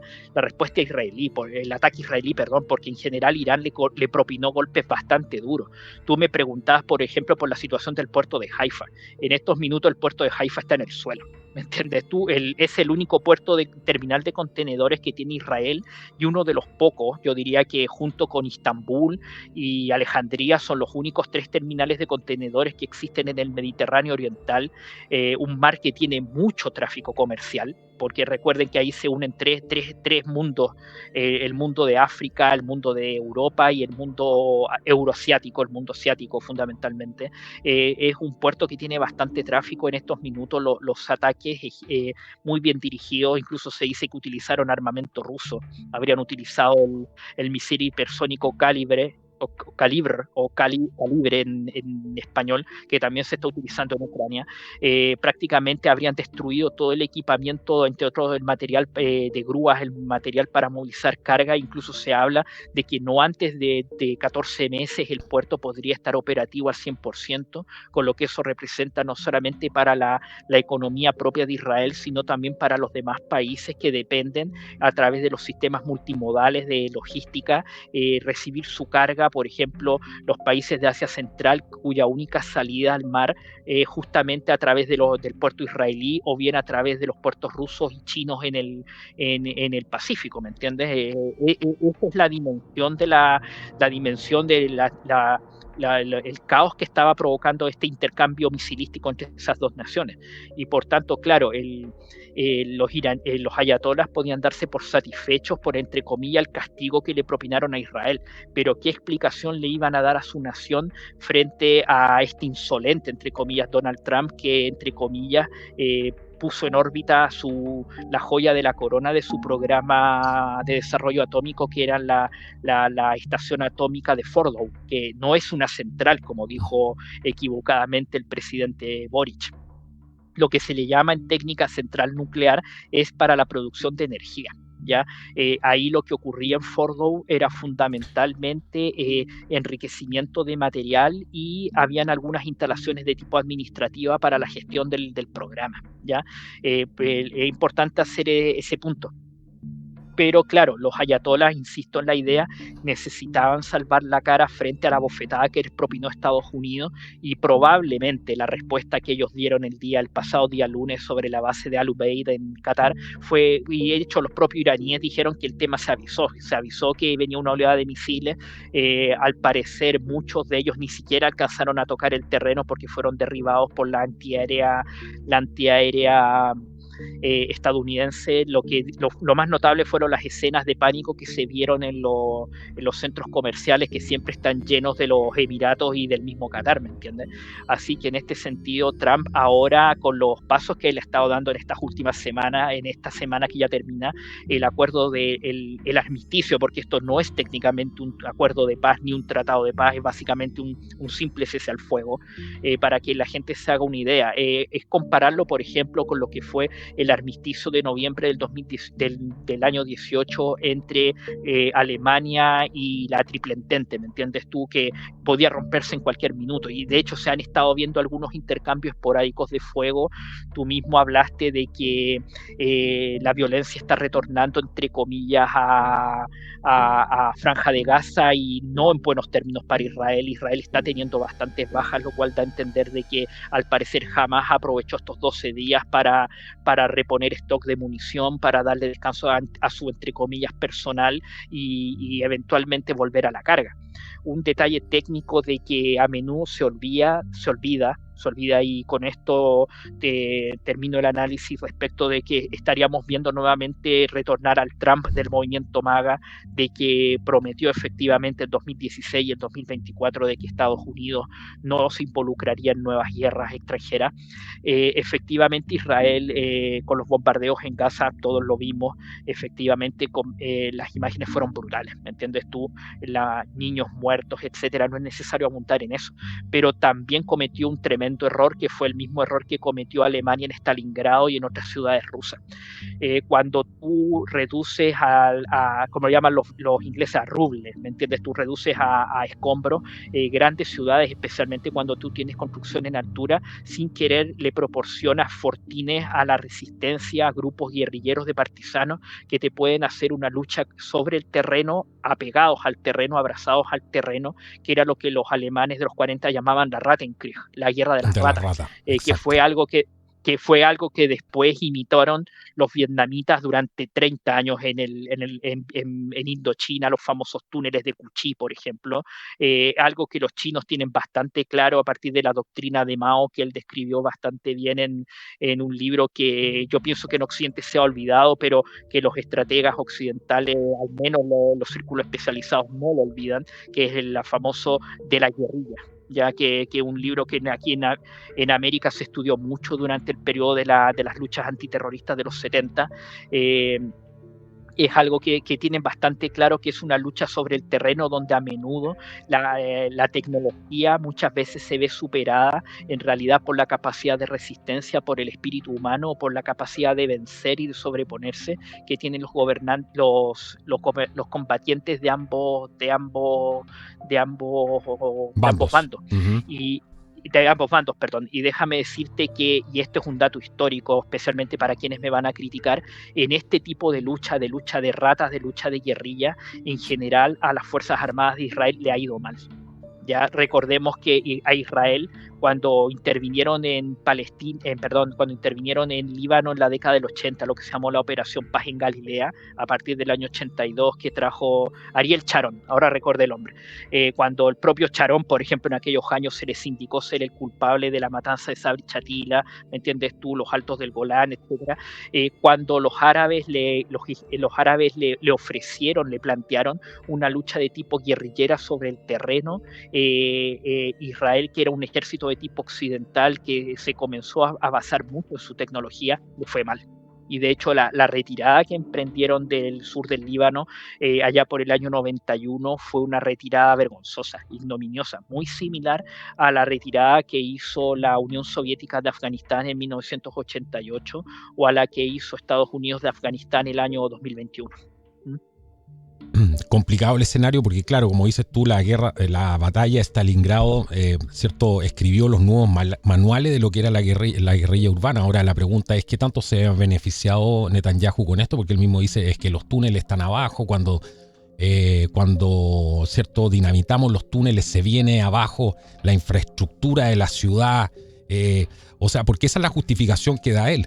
israelí, por el ataque israelí, perdón, porque en general Irán le propinó golpes bastante duros. Tú me preguntabas, por ejemplo, por la situación del puerto de Haifa. En estos minutos el puerto de Haifa está en el suelo. ¿Me entiendes tú? Es el único puerto terminal de contenedores que tiene Israel y uno de los pocos, yo diría que junto con Istambul y Alejandría son los únicos 3 terminales de contenedores que existen en el Mediterráneo Oriental, un mar que tiene mucho tráfico comercial, porque recuerden que ahí se unen tres mundos, el mundo de África, el mundo de Europa y el mundo euroasiático, el mundo asiático fundamentalmente. Es un puerto que tiene bastante tráfico en estos minutos, los ataques muy bien dirigidos, incluso se dice que utilizaron armamento ruso, habrían utilizado el misil hipersónico Calibre en español, que también se está utilizando en Ucrania. Prácticamente habrían destruido todo el equipamiento, entre otros el material de grúas, el material para movilizar carga. Incluso se habla de que no antes de 14 meses el puerto podría estar operativo al 100%, con lo que eso representa no solamente para la economía propia de Israel, sino también para los demás países que dependen a través de los sistemas multimodales de logística, recibir su carga. Por ejemplo, los países de Asia Central, cuya única salida al mar justamente a través del puerto israelí o bien a través de los puertos rusos y chinos en el Pacífico, ¿me entiendes? Esa es la dimensión de el caos que estaba provocando este intercambio misilístico entre esas dos naciones. Y por tanto, claro, los ayatolás podían darse por satisfechos por, entre comillas, el castigo que le propinaron a Israel, pero ¿qué explicación le iban a dar a su nación frente a este insolente, entre comillas, Donald Trump, que, entre comillas, puso en órbita la joya de la corona de su programa de desarrollo atómico, que era la estación atómica de Fordow, que no es una central, como dijo equivocadamente el presidente Boric? Lo que se le llama en técnica central nuclear es para la producción de energía. ¿Ya? Ahí lo que ocurría en Fordow era fundamentalmente enriquecimiento de material y habían algunas instalaciones de tipo administrativa para la gestión del programa. ¿Ya? Es importante hacer ese punto. Pero claro, los ayatolás, insisto en la idea, necesitaban salvar la cara frente a la bofetada que les propinó Estados Unidos, y probablemente la respuesta que ellos dieron el pasado día lunes sobre la base de Al Ubaid en Qatar fue, y de hecho los propios iraníes dijeron que el tema se avisó que venía una oleada de misiles. Al parecer muchos de ellos ni siquiera alcanzaron a tocar el terreno porque fueron derribados por la antiaérea estadounidense, lo más notable fueron las escenas de pánico que se vieron en los centros comerciales que siempre están llenos de los Emiratos y del mismo Qatar, ¿me entiendes? Así que en este sentido, Trump ahora, con los pasos que él ha estado dando en estas últimas semanas, en esta semana que ya termina, el acuerdo el armisticio, porque esto no es técnicamente un acuerdo de paz ni un tratado de paz, es básicamente un simple cese al fuego, para que la gente se haga una idea. Es compararlo, por ejemplo, con lo que fue el armisticio de noviembre del año 18 entre Alemania y la Triple Entente, ¿me entiendes tú? Que podía romperse en cualquier minuto, y de hecho se han estado viendo algunos intercambios esporádicos de fuego. Tú mismo hablaste de que la violencia está retornando, entre comillas, a Franja de Gaza, y no en buenos términos para Israel. Israel está teniendo bastantes bajas, lo cual da a entender de que al parecer Hamás aprovechó estos 12 días para reponer stock de munición, para darle descanso a su, entre comillas, personal, y eventualmente volver a la carga. Un detalle técnico de que a menudo se olvida, y con esto termino el análisis respecto de que estaríamos viendo nuevamente retornar al Trump del movimiento MAGA, de que prometió efectivamente en 2016 y en 2024 de que Estados Unidos no se involucraría en nuevas guerras extranjeras. Efectivamente Israel, con los bombardeos en Gaza, todos lo vimos, efectivamente las imágenes fueron brutales, ¿me entiendes tú? Niños muertos, etcétera. No es necesario abundar en eso, pero también cometió un tremendo error, que fue el mismo error que cometió Alemania en Stalingrado y en otras ciudades rusas. Cuando tú reduces como lo llaman los ingleses, a rubles, ¿me entiendes? Tú reduces a escombros grandes ciudades, especialmente cuando tú tienes construcción en altura, sin querer le proporcionas fortines a la resistencia, a grupos guerrilleros de partisanos que te pueden hacer una lucha sobre el terreno, apegados al terreno, abrazados al terreno, que era lo que los alemanes de los 40 llamaban la Rattenkrieg, la guerra de las ratas, que fue algo que después imitaron los vietnamitas durante 30 años en Indochina, los famosos túneles de Cu Chi, por ejemplo, algo que los chinos tienen bastante claro a partir de la doctrina de Mao, que él describió bastante bien en un libro que yo pienso que en Occidente se ha olvidado, pero que los estrategas occidentales, al menos los círculos especializados, no lo olvidan, que es el famoso de la guerrilla, ya que un libro que aquí en América se estudió mucho durante el periodo de las luchas antiterroristas de los 70. Es algo que tienen bastante claro, que es una lucha sobre el terreno, donde a menudo la tecnología muchas veces se ve superada en realidad por la capacidad de resistencia, por el espíritu humano, por la capacidad de vencer y de sobreponerse que tienen los gobernantes, los combatientes de ambos bandos. Uh-huh. De ambos bandos, perdón. Y déjame decirte que, y esto es un dato histórico, especialmente para quienes me van a criticar, en este tipo de lucha de ratas, de lucha de guerrilla, en general a las Fuerzas Armadas de Israel le ha ido mal. Ya recordemos que a Israel, cuando intervinieron cuando intervinieron en Líbano en la década del 80, lo que se llamó la Operación Paz en Galilea, a partir del año 82, que trajo Ariel Sharon, ahora recordé el nombre, cuando el propio Sharon, por ejemplo, en aquellos años se les indicó ser el culpable de la matanza de Sabri Chatila, ¿me entiendes tú?, los altos del Golán, etcétera, cuando los árabes le ofrecieron, le plantearon una lucha de tipo guerrillera sobre el terreno, Israel, que era un ejército de tipo occidental que se comenzó a basar mucho en su tecnología, le fue mal. Y de hecho la retirada que emprendieron del sur del Líbano allá por el año 91 fue una retirada vergonzosa, ignominiosa, muy similar a la retirada que hizo la Unión Soviética de Afganistán en 1988 o a la que hizo Estados Unidos de Afganistán el año 2021. Complicado el escenario porque, claro, como dices tú, la batalla de Stalingrado, ¿cierto?, escribió los nuevos manuales de lo que era la guerrilla urbana. Ahora la pregunta es, ¿qué tanto se ha beneficiado Netanyahu con esto? Porque él mismo dice es que los túneles están abajo, cuando ¿cierto?, dinamitamos los túneles, se viene abajo la infraestructura de la ciudad, o sea, porque esa es la justificación que da él.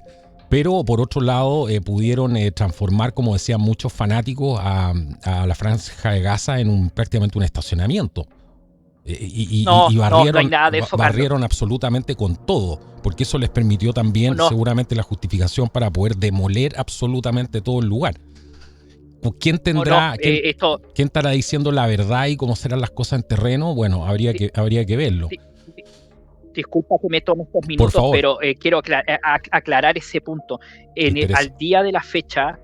Pero por otro lado pudieron transformar, como decían muchos fanáticos, a la Franja de Gaza en prácticamente un estacionamiento. Y no hay nada de eso, barrieron absolutamente con todo, porque eso les permitió también seguramente la justificación para poder demoler absolutamente todo el lugar. ¿Quién tendrá, quién estará diciendo la verdad y cómo serán las cosas en terreno? Bueno, habría que verlo. Disculpa que me tome estos minutos, pero quiero aclarar ese punto. Al día de la fecha,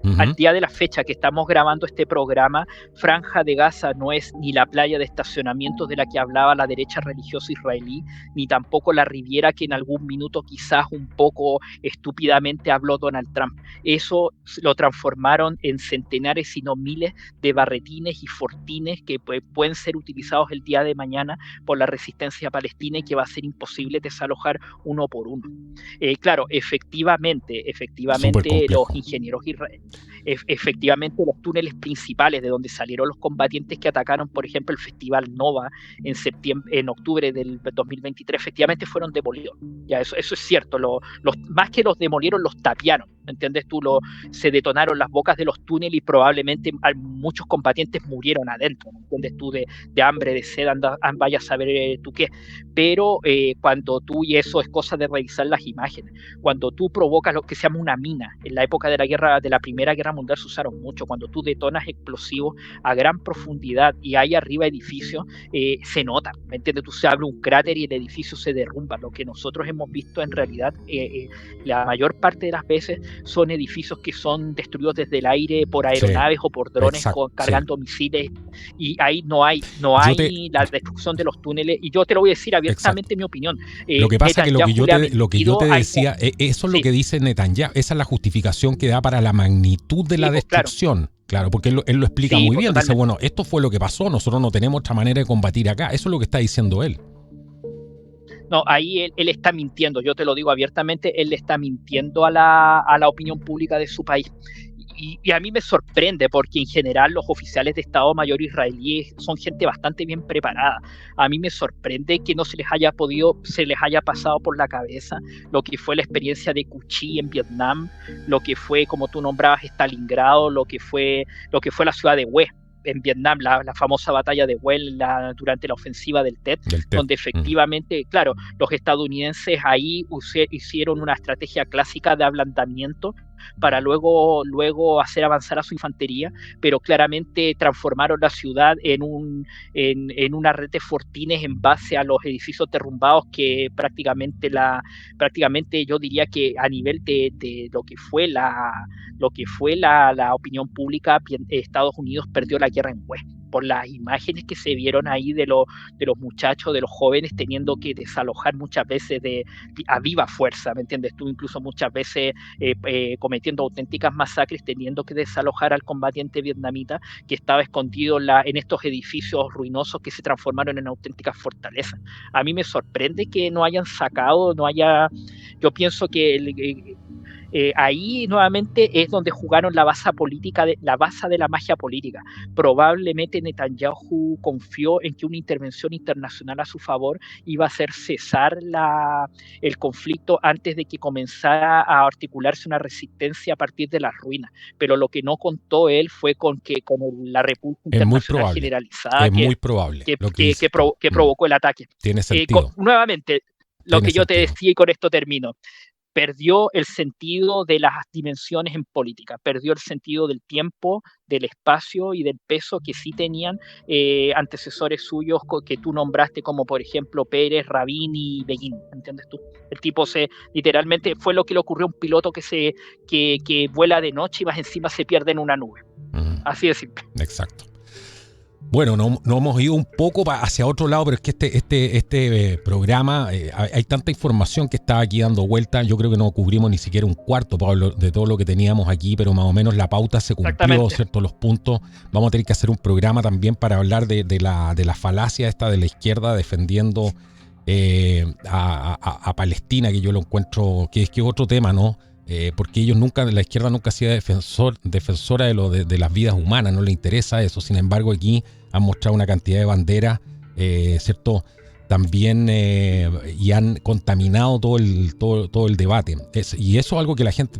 que estamos grabando este programa, Franja de Gaza no es ni la playa de estacionamiento de la que hablaba la derecha religiosa israelí, ni tampoco la Riviera que en algún minuto quizás un poco estúpidamente habló Donald Trump. Eso lo transformaron en centenares, si no miles, de barretines y fortines que pueden ser utilizados el día de mañana por la resistencia palestina y que va a ser imposible desalojar uno por uno. Claro, efectivamente los ingenieros efectivamente los túneles principales de donde salieron los combatientes que atacaron, por ejemplo, el Festival Nova en octubre del 2023, efectivamente fueron demolidos. Ya, eso es cierto. Más que los demolieron, los tapiaron. ¿Entiendes tú? Se detonaron las bocas de los túneles y probablemente muchos combatientes murieron adentro. ¿Entiendes tú? De hambre, de sed, vaya a saber tú qué. Pero cuando tú, y eso es cosa de revisar las imágenes, cuando tú provocas lo que se llama una mina, en la época de la Primera Guerra Mundial se usaron mucho, cuando tú detonas explosivos a gran profundidad y hay arriba edificios, se nota, ¿me entiendes? Tú se abre un cráter y el edificio se derrumba. Lo que nosotros hemos visto en realidad, la mayor parte de las veces, son edificios que son destruidos desde el aire por aeronaves o por drones cargando misiles, y ahí no hay la destrucción de los túneles. Y yo te lo voy a decir abiertamente, mi opinión. Lo que pasa es que lo que yo te decía, eso es lo que dice Netanyahu, esa es la justificación que da para la magnitud de la destrucción. Claro, porque él lo explica muy bien. Totalmente. Dice, bueno, esto fue lo que pasó, nosotros no tenemos otra manera de combatir acá. Eso es lo que está diciendo él. No, ahí él está mintiendo, yo te lo digo abiertamente, él le está mintiendo a la opinión pública de su país. Y a mí me sorprende porque en general los oficiales de Estado Mayor israelíes son gente bastante bien preparada. A mí me sorprende que no se les haya pasado por la cabeza lo que fue la experiencia de Cuchí en Vietnam, lo que fue, como tú nombrabas, Stalingrado, lo que fue la ciudad de Hue en Vietnam, la famosa batalla de Hue durante la ofensiva del Tet, donde efectivamente, claro, los estadounidenses ahí hicieron una estrategia clásica de ablandamiento para luego hacer avanzar a su infantería, pero claramente transformaron la ciudad en una red de fortines en base a los edificios derrumbados que prácticamente yo diría que a nivel de lo que fue la opinión pública, Estados Unidos perdió la guerra en Hue, por las imágenes que se vieron ahí de los muchachos, de los jóvenes teniendo que desalojar muchas veces a viva fuerza, ¿me entiendes tú? Incluso muchas veces cometiendo auténticas masacres, teniendo que desalojar al combatiente vietnamita que estaba escondido en estos edificios ruinosos que se transformaron en auténticas fortalezas. A mí me sorprende que no hayan sacado, yo pienso que ahí nuevamente es donde jugaron la base de la magia política. Probablemente Netanyahu confió en que una intervención internacional a su favor iba a hacer cesar el conflicto antes de que comenzara a articularse una resistencia a partir de las ruinas, pero lo que no contó él fue con la repulsa internacional generalizada que provocó el ataque. Tiene sentido. Nuevamente, lo que yo te decía, y con esto termino, perdió el sentido de las dimensiones en política, perdió el sentido del tiempo, del espacio y del peso que sí tenían antecesores suyos que tú nombraste, como por ejemplo Pérez, Rabin y Begin, ¿entiendes tú? El tipo literalmente fue lo que le ocurrió a un piloto que vuela de noche y más encima se pierde en una nube. Así de simple. Exacto. Bueno, no hemos ido un poco hacia otro lado, pero es que este programa, hay tanta información que está aquí dando vuelta. Yo creo que no cubrimos ni siquiera un cuarto, Pablo, de todo lo que teníamos aquí, pero más o menos la pauta se cumplió, ¿cierto? Los puntos. Vamos a tener que hacer un programa también para hablar de la falacia esta de la izquierda defendiendo a Palestina, que yo lo encuentro, que es otro tema, ¿no? Porque la izquierda nunca ha sido defensora de las vidas humanas, no le interesa eso. Sin embargo, aquí han mostrado una cantidad de banderas, ¿cierto? También y han contaminado todo el debate. Y eso es algo que la gente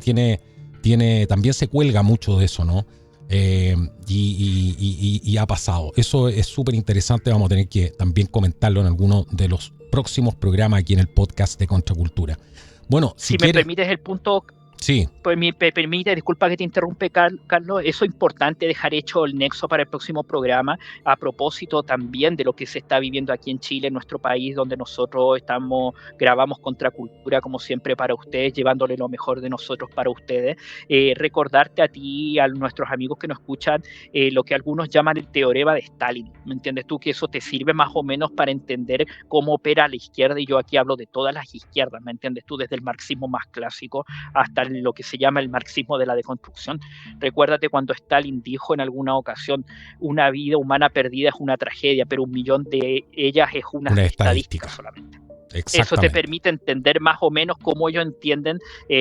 también se cuelga mucho de eso, ¿no? y ha pasado. Eso es súper interesante, vamos a tener que también comentarlo en alguno de los próximos programas aquí en el podcast de Contracultura. Bueno, si me permites el punto... Sí. Pues me permite, disculpa que te interrumpe, Carlos, eso es importante dejar hecho el nexo para el próximo programa, a propósito también de lo que se está viviendo aquí en Chile, en nuestro país, donde nosotros grabamos Contracultura, como siempre, para ustedes, llevándole lo mejor de nosotros para ustedes. Recordarte a ti y a nuestros amigos que nos escuchan lo que algunos llaman el teorema de Stalin, ¿me entiendes tú? Que eso te sirve más o menos para entender cómo opera la izquierda, y yo aquí hablo de todas las izquierdas, ¿me entiendes tú? Desde el marxismo más clásico hasta lo que se llama el marxismo de la deconstrucción. Recuérdate cuando Stalin dijo en alguna ocasión: una vida humana perdida es una tragedia, pero 1 millón de ellas es una estadística solamente. Eso te permite entender más o menos cómo ellos entienden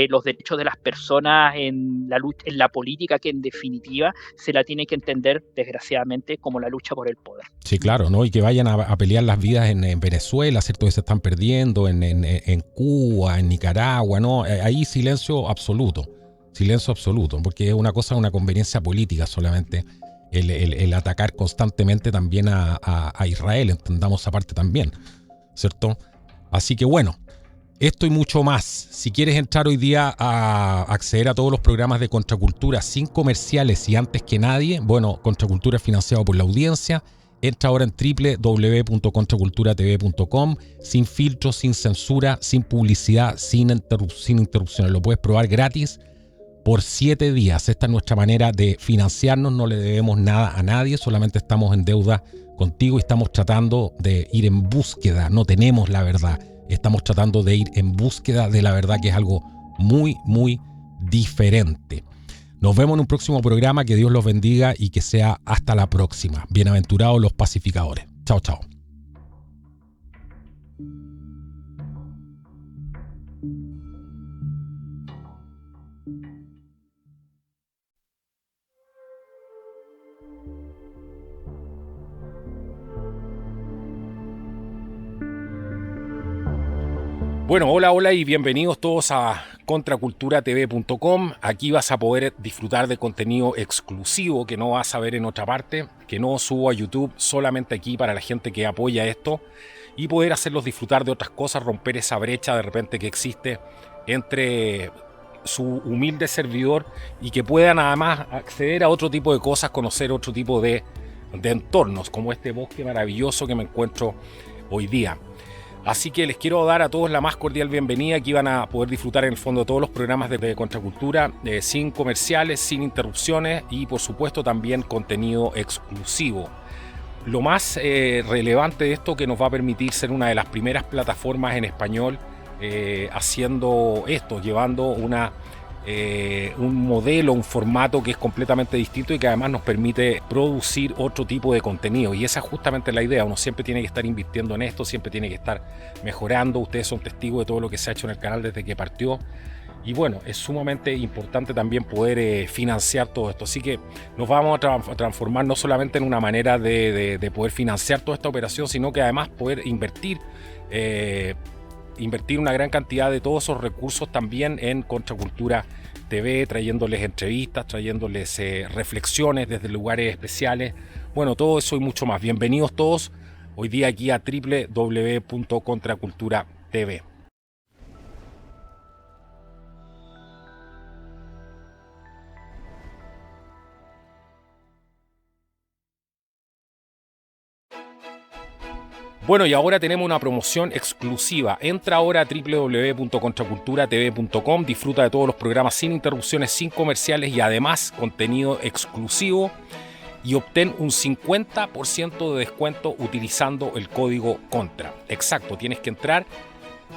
los derechos de las personas en la lucha, en la política, que en definitiva se la tiene que entender, desgraciadamente, como la lucha por el poder. Sí, claro, ¿no? Y que vayan a pelear las vidas en Venezuela, ¿cierto? Que se están perdiendo, en Cuba, en Nicaragua, ¿no? Ahí silencio absoluto, porque es una conveniencia política solamente el atacar constantemente también a Israel, entendamos esa parte también, ¿cierto? Así que bueno, esto y mucho más. Si quieres entrar hoy día a acceder a todos los programas de Contracultura sin comerciales y antes que nadie, bueno, Contracultura es financiado por la audiencia. Entra ahora en www.contraculturatv.com, sin filtros, sin censura, sin publicidad, sin interrupciones. Lo puedes probar gratis por 7 días. Esta es nuestra manera de financiarnos, no le debemos nada a nadie, solamente estamos en deuda contigo y estamos tratando de ir en búsqueda, no tenemos la verdad, estamos tratando de ir en búsqueda de la verdad, que es algo muy, muy diferente. Nos vemos en un próximo programa, que Dios los bendiga y que sea hasta la próxima. Bienaventurados los pacificadores. Chao, chao. Bueno, hola y bienvenidos todos a contraculturatv.com. Aquí vas a poder disfrutar de contenido exclusivo que no vas a ver en otra parte, que no subo a YouTube, solamente aquí para la gente que apoya esto, y poder hacerlos disfrutar de otras cosas, romper esa brecha de repente que existe entre su humilde servidor y que puedan además acceder a otro tipo de cosas, conocer otro tipo de entornos, como este bosque maravilloso que me encuentro hoy día. Así que les quiero dar a todos la más cordial bienvenida. Aquí van a poder disfrutar en el fondo de todos los programas de Contracultura, sin comerciales, sin interrupciones y por supuesto también contenido exclusivo. Lo más relevante de esto, que nos va a permitir ser una de las primeras plataformas en español haciendo esto, llevando un modelo, un formato que es completamente distinto y que además nos permite producir otro tipo de contenido, y esa es justamente la idea. Uno siempre tiene que estar invirtiendo en esto, siempre tiene que estar mejorando. Ustedes son testigos de todo lo que se ha hecho en el canal desde que partió, y bueno, es sumamente importante también poder financiar todo esto. Así que nos vamos a transformar no solamente en una manera de poder financiar toda esta operación, sino que además poder invertir una gran cantidad de todos esos recursos también en Contracultura TV, trayéndoles entrevistas, trayéndoles reflexiones desde lugares especiales. Bueno, todo eso y mucho más. Bienvenidos todos hoy día aquí a www.contraculturatv. Bueno, y ahora tenemos una promoción exclusiva. Entra ahora a www.contraculturatv.com, disfruta de todos los programas sin interrupciones, sin comerciales y además contenido exclusivo, y obtén un 50% de descuento utilizando el código CONTRA. Exacto, tienes que entrar,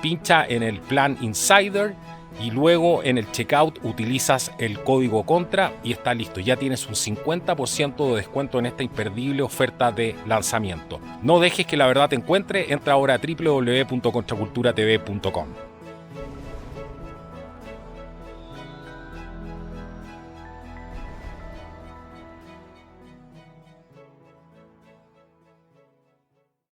pincha en el plan Insider y luego en el checkout utilizas el código CONTRA y está listo. Ya tienes un 50% de descuento en esta imperdible oferta de lanzamiento. No dejes que la verdad te encuentre. Entra ahora a www.contraculturatv.com.